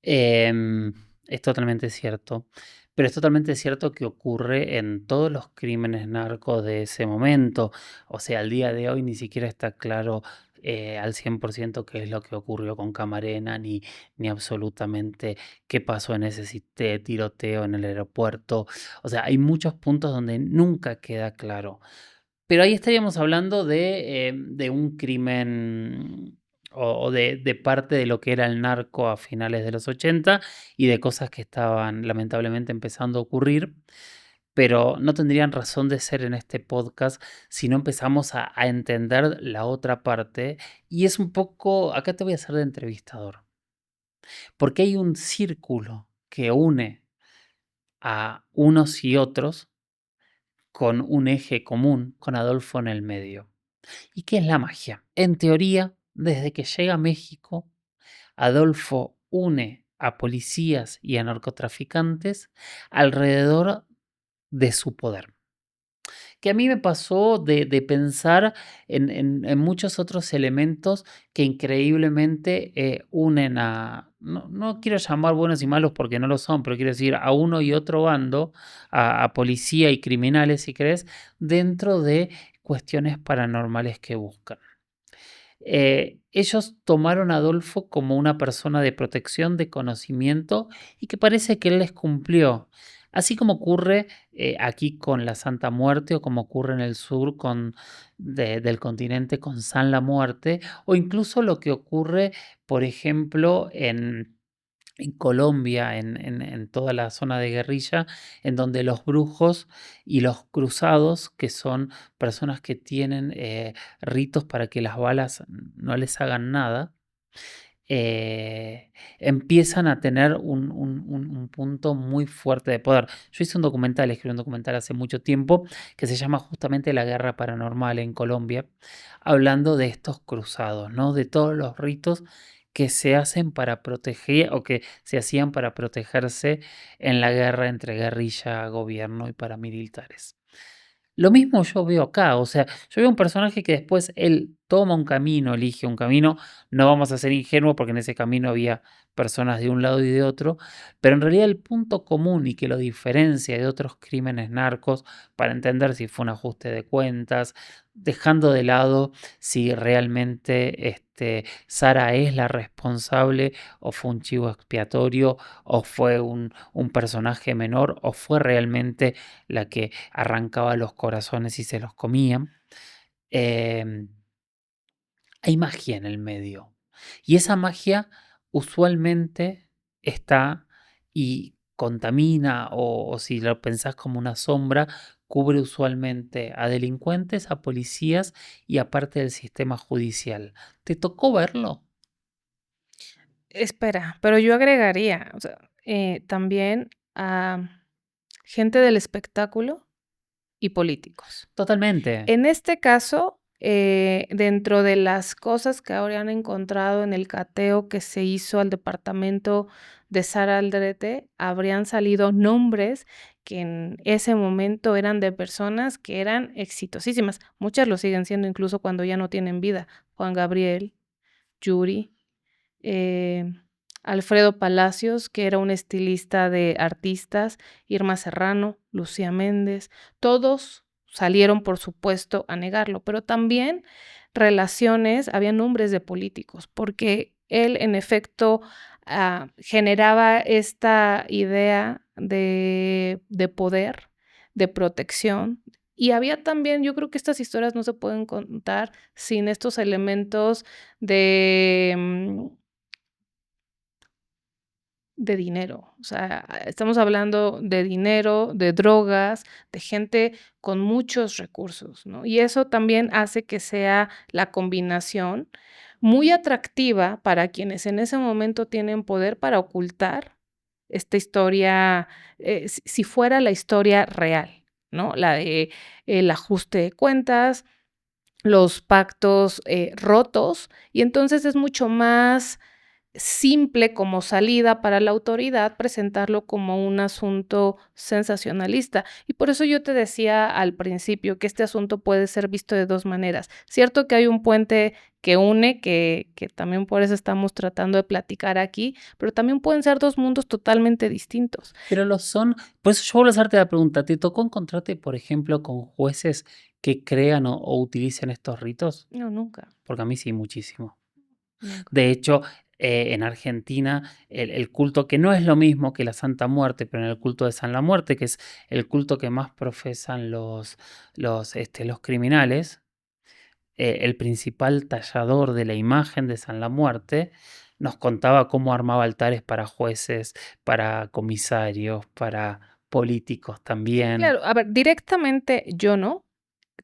Es totalmente cierto. Pero es totalmente cierto que ocurre en todos los crímenes narcos de ese momento. O sea, al día de hoy ni siquiera está claro al 100% qué es lo que ocurrió con Camarena, ni absolutamente qué pasó en ese tiroteo en el aeropuerto. O sea, hay muchos puntos donde nunca queda claro. Pero ahí estaríamos hablando de un crimen o de parte de lo que era el narco a finales de los 80 y de cosas que estaban lamentablemente empezando a ocurrir, pero no tendrían razón de ser en este podcast si no empezamos a entender la otra parte. Y es un poco, acá te voy a hacer de entrevistador, porque hay un círculo que une a unos y otros con un eje común, con Adolfo en el medio. ¿Y qué es la magia? En teoría, desde que llega a México, Adolfo une a policías y a narcotraficantes alrededor de su poder. Que a mí me pasó de pensar en muchos otros elementos que increíblemente unen no quiero llamar buenos y malos porque no lo son, pero quiero decir a uno y otro bando, a policía y criminales, si querés, dentro de cuestiones paranormales que buscan. Ellos tomaron a Adolfo como una persona de protección, de conocimiento y que parece que él les cumplió. Así como ocurre aquí con la Santa Muerte o como ocurre en el sur del continente con San la Muerte, o incluso lo que ocurre, por ejemplo, en Colombia, en toda la zona de guerrilla, en donde los brujos y los cruzados, que son personas que tienen ritos para que las balas no les hagan nada, empiezan a tener un punto muy fuerte de poder. Yo escribí un documental hace mucho tiempo que se llama justamente La Guerra Paranormal en Colombia, hablando de estos cruzados, ¿no? De todos los ritos que se hacen para proteger o que se hacían para protegerse en la guerra entre guerrilla, gobierno y paramilitares. Lo mismo yo veo acá, o sea, yo veo un personaje que después él toma un camino, elige un camino, no vamos a ser ingenuos porque en ese camino había personas de un lado y de otro, pero en realidad el punto común y que lo diferencia de otros crímenes narcos, para entender si fue un ajuste de cuentas, dejando de lado si realmente Sara es la responsable o fue un chivo expiatorio o fue un personaje menor o fue realmente la que arrancaba los corazones y se los comía. Em, Hay magia en el medio. Y esa magia usualmente está y contamina, o si lo pensás como una sombra, cubre usualmente a delincuentes, a policías y a parte del sistema judicial. ¿Te tocó verlo? Espera, pero yo agregaría, o sea, también a gente del espectáculo y políticos. Totalmente. En este caso, dentro de las cosas que ahora han encontrado en el cateo que se hizo al departamento de Sara Aldrete, habrían salido nombres que en ese momento eran de personas que eran exitosísimas. Muchas lo siguen siendo incluso cuando ya no tienen vida. Juan Gabriel, Yuri, eh, Alfredo Palacios, que era un estilista de artistas, Irma Serrano, Lucía Méndez, todos salieron, por supuesto, a negarlo, pero también relaciones, había nombres de políticos, porque él, en efecto, generaba esta idea de poder, de protección. Y había también, yo creo que estas historias no se pueden contar sin estos elementos de de dinero, o sea, estamos hablando de dinero, de drogas, de gente con muchos recursos, ¿no? Y eso también hace que sea la combinación muy atractiva para quienes en ese momento tienen poder para ocultar esta historia, si fuera la historia real, ¿no? La de el ajuste de cuentas, los pactos, rotos, y entonces es mucho más simple como salida para la autoridad, presentarlo como un asunto sensacionalista. Y por eso yo te decía al principio que este asunto puede ser visto de 2 maneras. Cierto que hay un puente que une, que también por eso estamos tratando de platicar aquí, pero también pueden ser 2 mundos totalmente distintos. Pero lo son. Por eso yo vuelvo a hacerte la pregunta, ¿te tocó encontrarte, por ejemplo, con jueces que crean o utilicen estos ritos? No, nunca, Porque a mí sí, muchísimo. nunca. De hecho, en Argentina, el culto, que no es lo mismo que la Santa Muerte, pero en el culto de San la Muerte, que es el culto que más profesan los criminales, el principal tallador de la imagen de San la Muerte nos contaba cómo armaba altares para jueces, para comisarios, para políticos también. Claro, a ver, directamente yo no.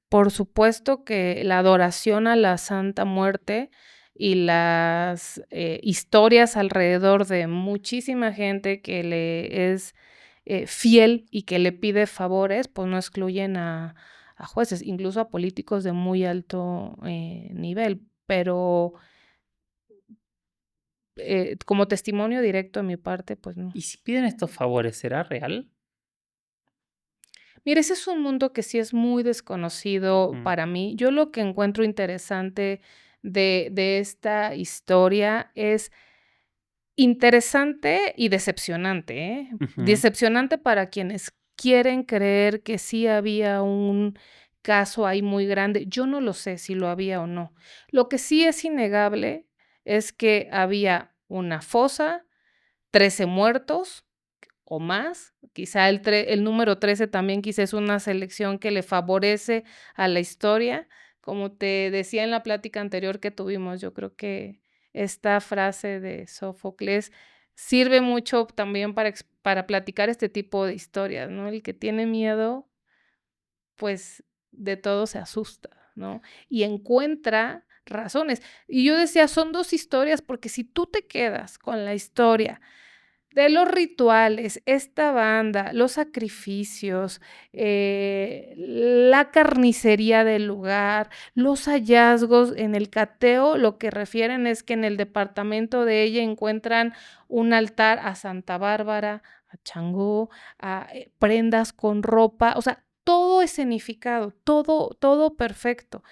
Por supuesto que la adoración a la Santa Muerte y las, historias alrededor de muchísima gente que le es, fiel y que le pide favores, pues, no excluyen a jueces, incluso a políticos de muy alto, nivel. Pero, como testimonio directo de mi parte, pues no. ¿Y si piden estos favores, será real? Mira, ese es un mundo que sí es muy desconocido Mm, para mí. Yo lo que encuentro interesante de esta historia es interesante y decepcionante, ¿eh? ujú. Decepcionante para quienes quieren creer que sí había un caso ahí muy grande. Yo no lo sé si lo había o no. Lo que sí es innegable es que había una fosa, 13 muertos o más. Quizá el número 13 también quizá es una selección que le favorece a la historia. Como te decía en la plática anterior que tuvimos, yo creo que esta frase de Sófocles sirve mucho también para platicar este tipo de historias, ¿no? El que tiene miedo, pues, de todo se asusta, ¿no? Y encuentra razones. Y yo decía, son 2 historias, porque si tú te quedas con la historia de los rituales, esta banda, los sacrificios, la carnicería del lugar, los hallazgos en el cateo, lo que refieren es que en el departamento de ella encuentran un altar a Santa Bárbara, a Changó, a, prendas con ropa, o sea, todo escenificado, todo perfecto.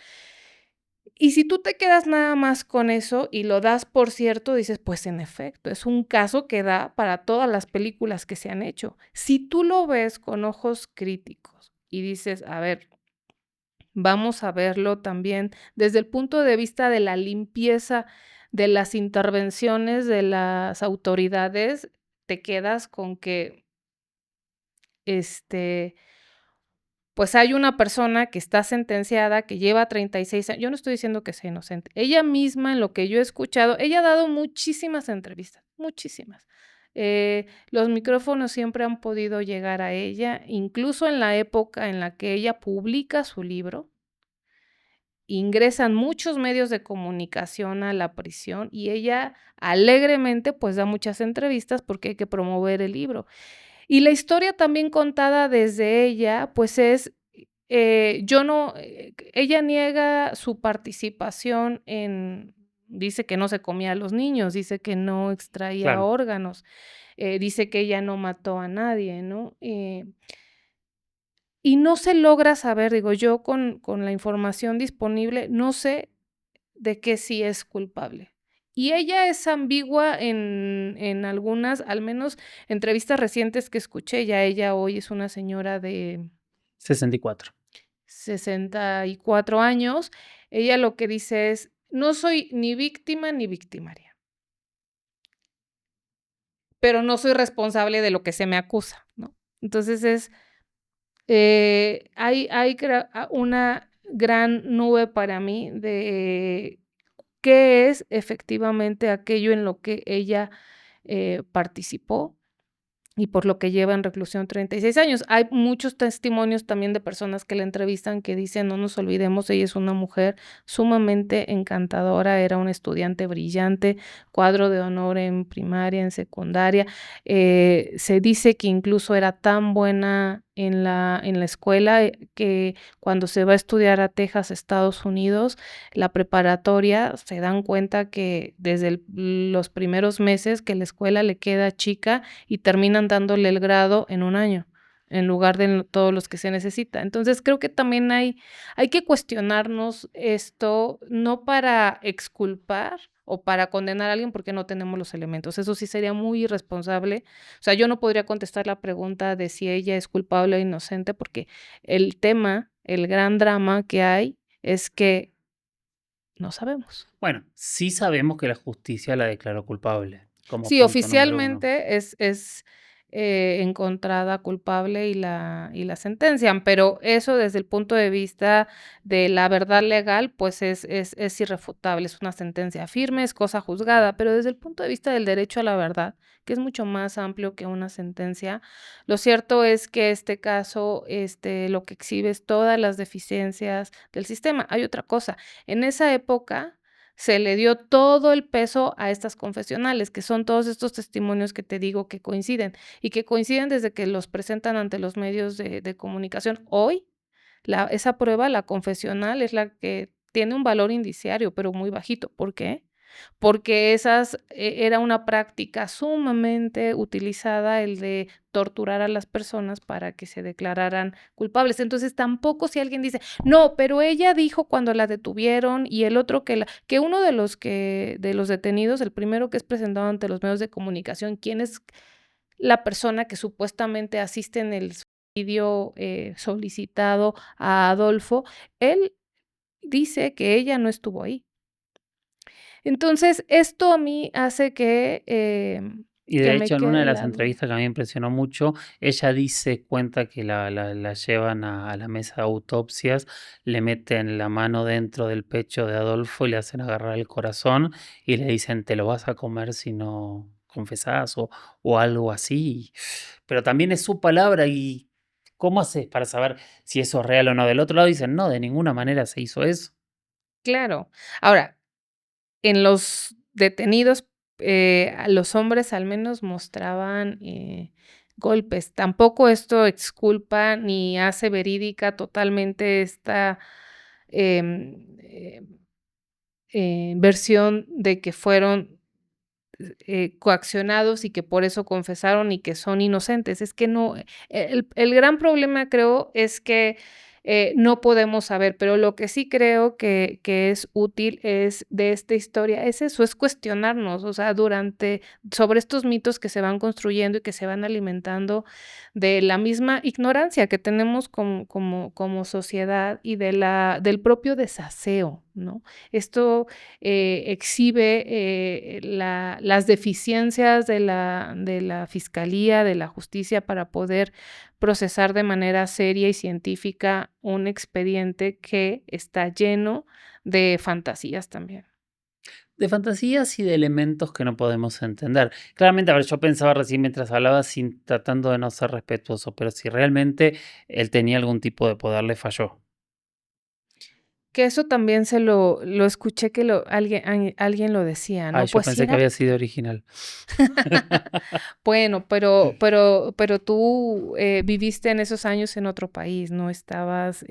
Y si tú te quedas nada más con eso y lo das por cierto, dices, pues en efecto, es un caso que da para todas las películas que se han hecho. Si tú lo ves con ojos críticos y dices, a ver, vamos a verlo también desde el punto de vista de la limpieza de las intervenciones de las autoridades, te quedas con que, este, pues hay una persona que está sentenciada, que lleva 36 años. Yo no estoy diciendo que sea inocente. Ella misma, en lo que yo he escuchado, ella ha dado muchísimas entrevistas, muchísimas. Los micrófonos siempre han podido llegar a ella, incluso en la época en la que ella publica su libro, ingresan muchos medios de comunicación a la prisión y ella alegremente, pues, da muchas entrevistas porque hay que promover el libro. Y la historia también contada desde ella, pues es, yo no, ella niega su participación en, dice que no se comía a los niños, dice que no extraía Claro. órganos, dice que ella no mató a nadie, ¿no? Y no se logra saber, digo, yo con la información disponible, no sé de qué sí es culpable. Y ella es ambigua en algunas, al menos entrevistas recientes que escuché, ya ella hoy es una señora de 64. 64 años. Ella lo que dice es: "No soy ni víctima ni victimaria, pero no soy responsable de lo que se me acusa", ¿no? Entonces es, hay una gran nube para mí de qué es efectivamente aquello en lo que ella, participó y por lo que lleva en reclusión 36 años. Hay muchos testimonios también de personas que la entrevistan que dicen: "No nos olvidemos, ella es una mujer sumamente encantadora, era una estudiante brillante, cuadro de honor en primaria, en secundaria". Se dice que incluso era tan buena en la escuela, que cuando se va a estudiar a Texas, Estados Unidos, la preparatoria, se dan cuenta que desde los primeros meses que la escuela le queda chica y terminan dándole el grado en un año, en lugar de todos los que se necesita. Entonces, creo que también hay que cuestionarnos esto, no para exculpar o para condenar a alguien porque no tenemos los elementos. Eso sí sería muy irresponsable. O sea, yo no podría contestar la pregunta de si ella es culpable o inocente, porque el tema, el gran drama que hay es que no sabemos. Bueno, sí sabemos que la justicia la declaró culpable, como Sí, punto número uno. oficialmente encontrada culpable y la sentencian, pero eso desde el punto de vista de la verdad legal, pues es irrefutable, es una sentencia firme, es cosa juzgada, pero desde el punto de vista del derecho a la verdad, que es mucho más amplio que una sentencia, lo cierto es que este caso, lo que exhibe es todas las deficiencias del sistema. Hay otra cosa, en esa época se le dio todo el peso a estas confesionales, que son todos estos testimonios que te digo que coinciden, y que coinciden desde que los presentan ante los medios de comunicación. Hoy, esa prueba, la confesional, es la que tiene un valor indiciario, pero muy bajito. ¿Por qué? Porque era una práctica sumamente utilizada el de torturar a las personas para que se declararan culpables. Entonces, tampoco si alguien dice: "No, pero ella dijo cuando la detuvieron", y el otro que uno de los detenidos, el primero que es presentado ante los medios de comunicación, quién es la persona que supuestamente asiste en el suicidio, solicitado a Adolfo, él dice que ella no estuvo ahí. Entonces, esto a mí hace Y que de me hecho, en una quede de las la duda. entrevistas que a mí me impresionó mucho, ella cuenta que la llevan a la mesa de autopsias, le meten la mano dentro del pecho de Adolfo y le hacen agarrar el corazón y le dicen: "Te lo vas a comer si no confesás", o algo así. Pero también es su palabra, y ¿cómo haces para saber si eso es real o no? Del otro lado dicen: "No, de ninguna manera se hizo eso". Claro. Ahora, en los detenidos, a los hombres al menos mostraban, golpes. Tampoco esto exculpa ni hace verídica totalmente esta, em, versión de que fueron coaccionados y que por eso confesaron y que son inocentes. Es que no, el gran problema creo es que no podemos saber, pero lo que sí creo que es útil es de esta historia, es eso, es cuestionarnos, o sea, sobre estos mitos que se van construyendo y que se van alimentando de la misma ignorancia que tenemos como sociedad y del propio desaseo, ¿no? Esto exhibe las deficiencias de la fiscalía, de la justicia para poder procesar de manera seria y científica un expediente que está lleno de fantasías también. De fantasías y de elementos que no podemos entender. Claramente, a ver, yo pensaba recién mientras hablaba sin tratando de no ser respetuoso, pero si realmente él tenía algún tipo de poder, le falló. Que eso también lo escuché que alguien lo decía, Ay, ¿no? yo Pues si pensé que era había sido original. bueno, pero tú, viviste en esos años en otro país, no estabas,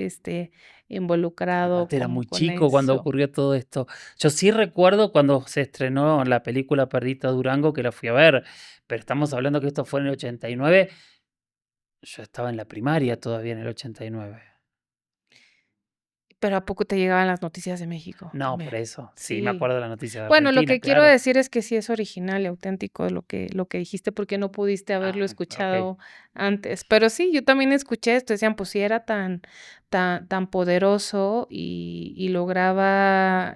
involucrado Aparte era como muy con chico cuando eso. ocurrió todo esto. Yo sí recuerdo cuando se estrenó la película Perdita Durango, que la fui a ver, pero estamos hablando que esto fue en el 89. Yo estaba en la primaria todavía en el 89. Pero, ¿a poco te llegaban las noticias de México No, por también? eso. Sí, me Sí. acuerdo de la noticia de Bueno, lo Argentina, que quiero claro. decir es que sí es original y auténtico lo que dijiste, porque no pudiste haberlo Ah, okey. escuchado antes. Pero sí, yo también escuché esto, decían, pues, si era tan poderoso y lograba,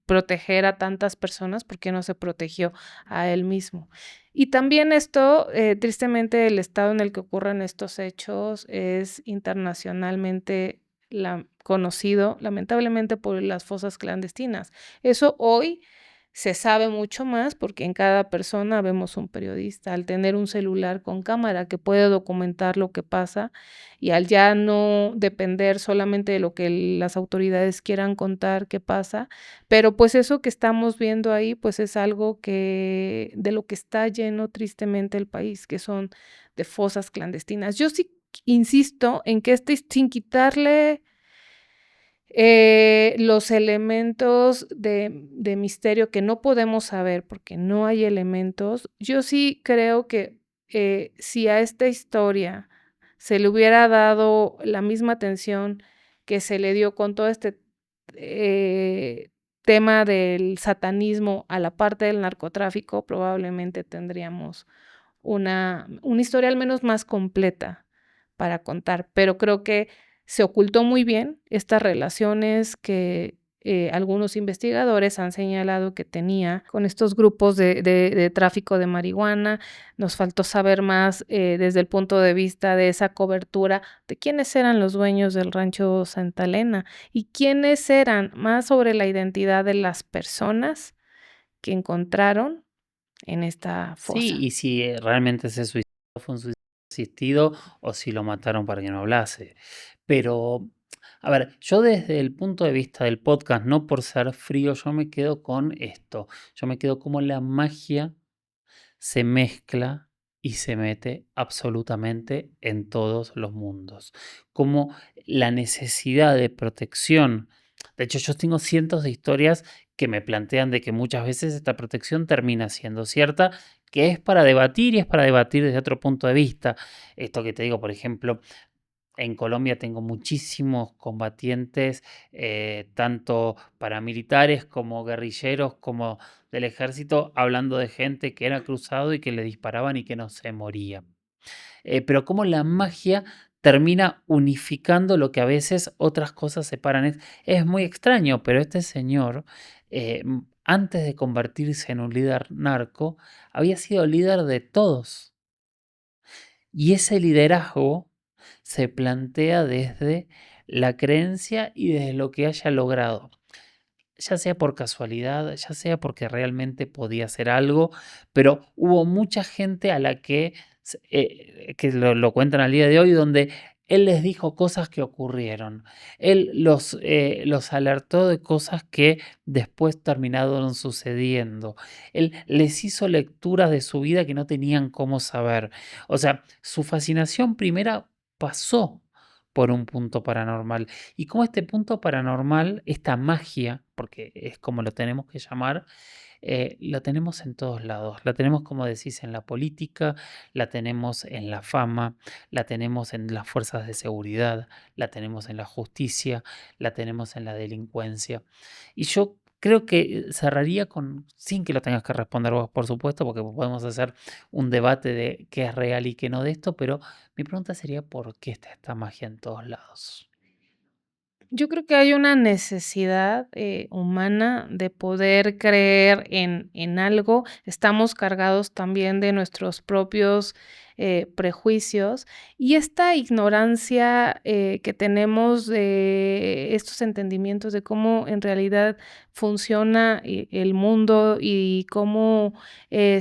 proteger a tantas personas, ¿por qué no se protegió a él mismo? Y también esto, tristemente, el estado en el que ocurren estos hechos es internacionalmente conocido, lamentablemente, por las fosas clandestinas. Eso hoy se sabe mucho más porque en cada persona vemos un periodista. Al tener un celular con cámara que puede documentar lo que pasa y al ya no depender solamente de lo que las autoridades quieran contar qué pasa, pero pues eso que estamos viendo ahí, pues es algo de lo que está lleno tristemente el país, que son de fosas clandestinas. Yo sí insisto en que sin quitarle los elementos de misterio que no podemos saber, porque no hay elementos, yo sí creo que, si a esta historia se le hubiera dado la misma atención que se le dio con todo este, eh, tema del satanismo a la parte del narcotráfico, probablemente tendríamos una historia al menos más completa para contar, pero creo que se ocultó muy bien estas relaciones que, algunos investigadores han señalado que tenía con estos grupos de tráfico de marihuana. Nos faltó saber más, desde el punto de vista de esa cobertura de quiénes eran los dueños del rancho Santa Elena y quiénes eran, más sobre la identidad de las personas que encontraron en esta Sí, fosa. y si realmente se suicidó, fue un suicidio asistido o si lo mataron para que no hablase. Pero, a ver, yo desde el punto de vista del podcast, no por ser frío, yo me quedo con esto. Yo me quedo como la magia se mezcla y se mete absolutamente en todos los mundos. Como la necesidad de protección. De hecho, yo tengo cientos de historias que me plantean de que muchas veces esta protección termina siendo cierta, que es para debatir y es para debatir desde otro punto de vista. Esto que te digo, por ejemplo, en Colombia tengo muchísimos combatientes, tanto paramilitares como guerrilleros, como del ejército, hablando de gente que era cruzado y que le disparaban y que no se moría. Pero cómo la magia termina unificando lo que a veces otras cosas separan. Es muy extraño, pero este señor, antes de convertirse en un líder narco, había sido líder de todos. Y ese liderazgo se plantea desde la creencia y desde lo que haya logrado, ya sea por casualidad, ya sea porque realmente podía hacer algo, pero hubo mucha gente a la que, que lo cuentan al día de hoy, donde él les dijo cosas que ocurrieron. Él los alertó de cosas que después terminaron sucediendo. Él les hizo lecturas de su vida que no tenían cómo saber. O sea, su fascinación primera pasó por un punto paranormal. Y como este punto paranormal, esta magia, porque es como lo tenemos que llamar, la tenemos en todos lados. La tenemos, como decís, en la política, la tenemos en la fama, la tenemos en las fuerzas de seguridad, la tenemos en la justicia, la tenemos en la delincuencia. Y yo creo que cerraría con, sin que lo tengas que responder vos, por supuesto, porque podemos hacer un debate de qué es real y qué no de esto, pero mi pregunta sería, ¿por qué está esta magia en todos lados? Yo creo que hay una necesidad, humana de poder creer en algo. Estamos cargados también de nuestros propios, prejuicios, y esta ignorancia, que tenemos de estos entendimientos de cómo en realidad funciona, el mundo y cómo,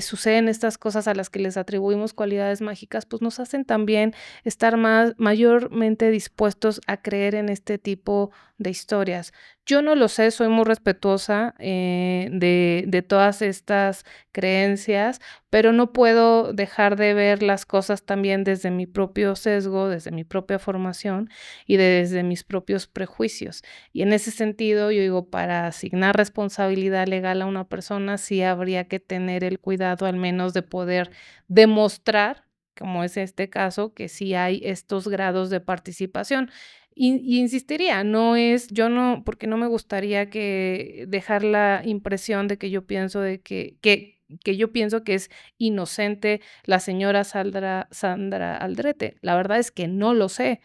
suceden estas cosas a las que les atribuimos cualidades mágicas, pues, nos hacen también estar más mayormente dispuestos a creer en este tipo de historias. Yo no lo sé, soy muy respetuosa, de todas estas creencias, pero no puedo dejar de ver las cosas también desde mi propio sesgo, desde mi propia formación y desde mis propios prejuicios. Y en ese sentido, yo digo, para asignar responsabilidad legal a una persona, sí habría que tener el cuidado al menos de poder demostrar, como es este caso, que sí hay estos grados de participación. Y insistiría, no es yo no porque no me gustaría que dejar la impresión de que yo pienso de que yo pienso que es inocente la señora Sandra Aldrete. La verdad es que no lo sé,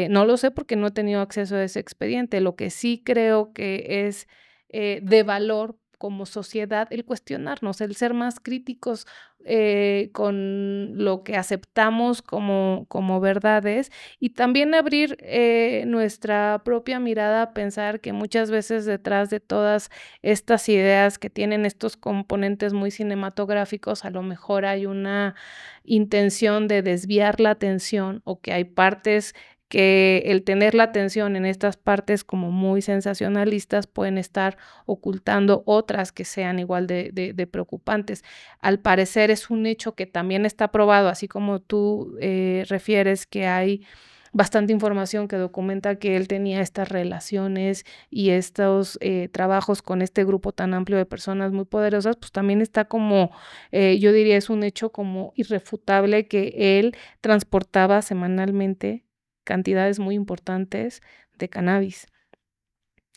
no lo sé porque no he tenido acceso a ese expediente. Lo que sí creo que es, de valor como sociedad el cuestionarnos, el ser más críticos, con lo que aceptamos como verdades y también abrir, nuestra propia mirada a pensar que muchas veces detrás de todas estas ideas que tienen estos componentes muy cinematográficos, a lo mejor hay una intención de desviar la atención o que hay partes que el tener la atención en estas partes como muy sensacionalistas pueden estar ocultando otras que sean igual de preocupantes. Al parecer es un hecho que también está probado, así como tú refieres que hay bastante información que documenta que él tenía estas relaciones y estos trabajos con este grupo tan amplio de personas muy poderosas, pues también está como, yo diría, es un hecho como irrefutable que él transportaba semanalmente cantidades muy importantes de cannabis.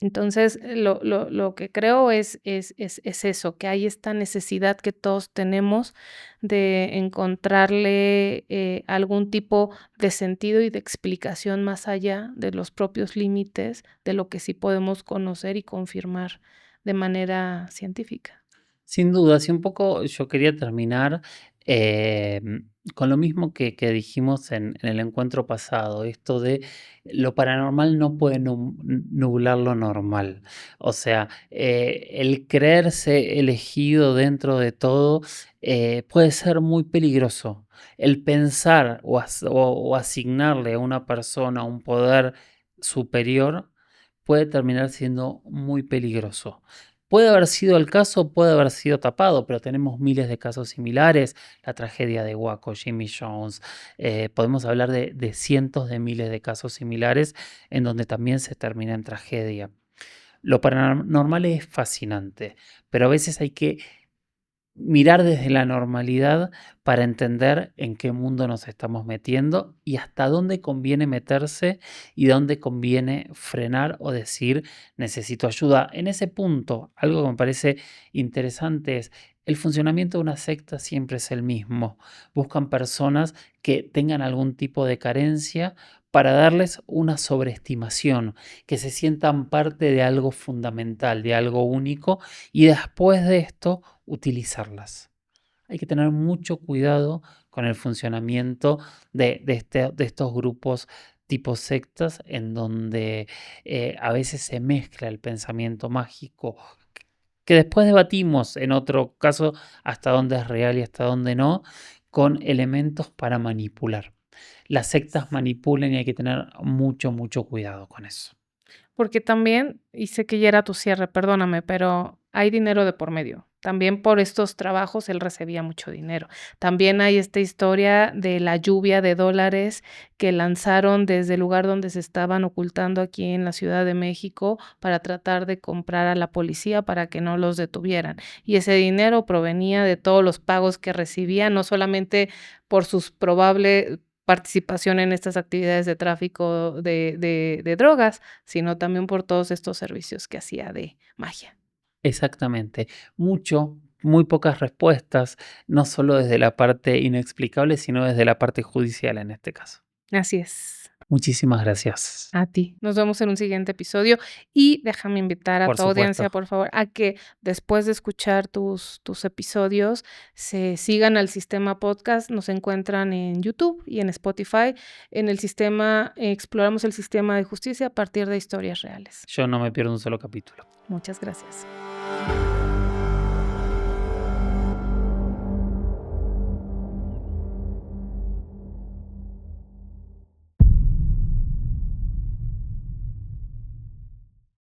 Entonces, lo que creo es eso, que hay esta necesidad que todos tenemos de encontrarle, algún tipo de sentido y de explicación más allá de los propios límites de lo que sí podemos conocer y confirmar de manera científica. Sin duda, sí, un poco yo quería terminar con lo mismo que dijimos en el encuentro pasado, esto de lo paranormal no puede nublar lo normal. O sea, el creerse elegido dentro de todo puede ser muy peligroso. El pensar o asignarle a una persona un poder superior puede terminar siendo muy peligroso. Puede haber sido el caso, puede haber sido tapado, pero tenemos miles de casos similares. La tragedia de Waco, Jimmy Jones. Podemos hablar de cientos de miles de casos similares en donde también se termina en tragedia. Lo paranormal es fascinante, pero a veces hay que mirar desde la normalidad para entender en qué mundo nos estamos metiendo y hasta dónde conviene meterse y dónde conviene frenar o decir necesito ayuda. En ese punto, algo que me parece interesante es el funcionamiento de una secta siempre es el mismo. Buscan personas que tengan algún tipo de carencia para darles una sobreestimación, que se sientan parte de algo fundamental, de algo único, y después de esto utilizarlas. Hay que tener mucho cuidado con el funcionamiento de estos grupos tipo sectas en donde a veces se mezcla el pensamiento mágico, que después debatimos en otro caso hasta dónde es real y hasta dónde no, con elementos para manipular. Las sectas manipulan y hay que tener mucho, mucho cuidado con eso. Porque también, y sé que ya era tu cierre, perdóname, pero hay dinero de por medio. También por estos trabajos él recibía mucho dinero. También hay esta historia de la lluvia de dólares que lanzaron desde el lugar donde se estaban ocultando aquí en la Ciudad de México para tratar de comprar a la policía para que no los detuvieran. Y ese dinero provenía de todos los pagos que recibía, no solamente por sus probable participación en estas actividades de tráfico de drogas, sino también por todos estos servicios que hacía de magia. Exactamente. Muy pocas respuestas, no solo desde la parte inexplicable, sino desde la parte judicial en este caso. Así es. Muchísimas gracias. A ti. Nos vemos en un siguiente episodio y déjame invitar a Por tu supuesto. audiencia, por favor, a que después de escuchar tus episodios se sigan al Sistema Podcast. Nos encuentran en YouTube y en Spotify. En el sistema exploramos el sistema de justicia a partir de historias reales. Yo no me pierdo un solo capítulo. Muchas gracias.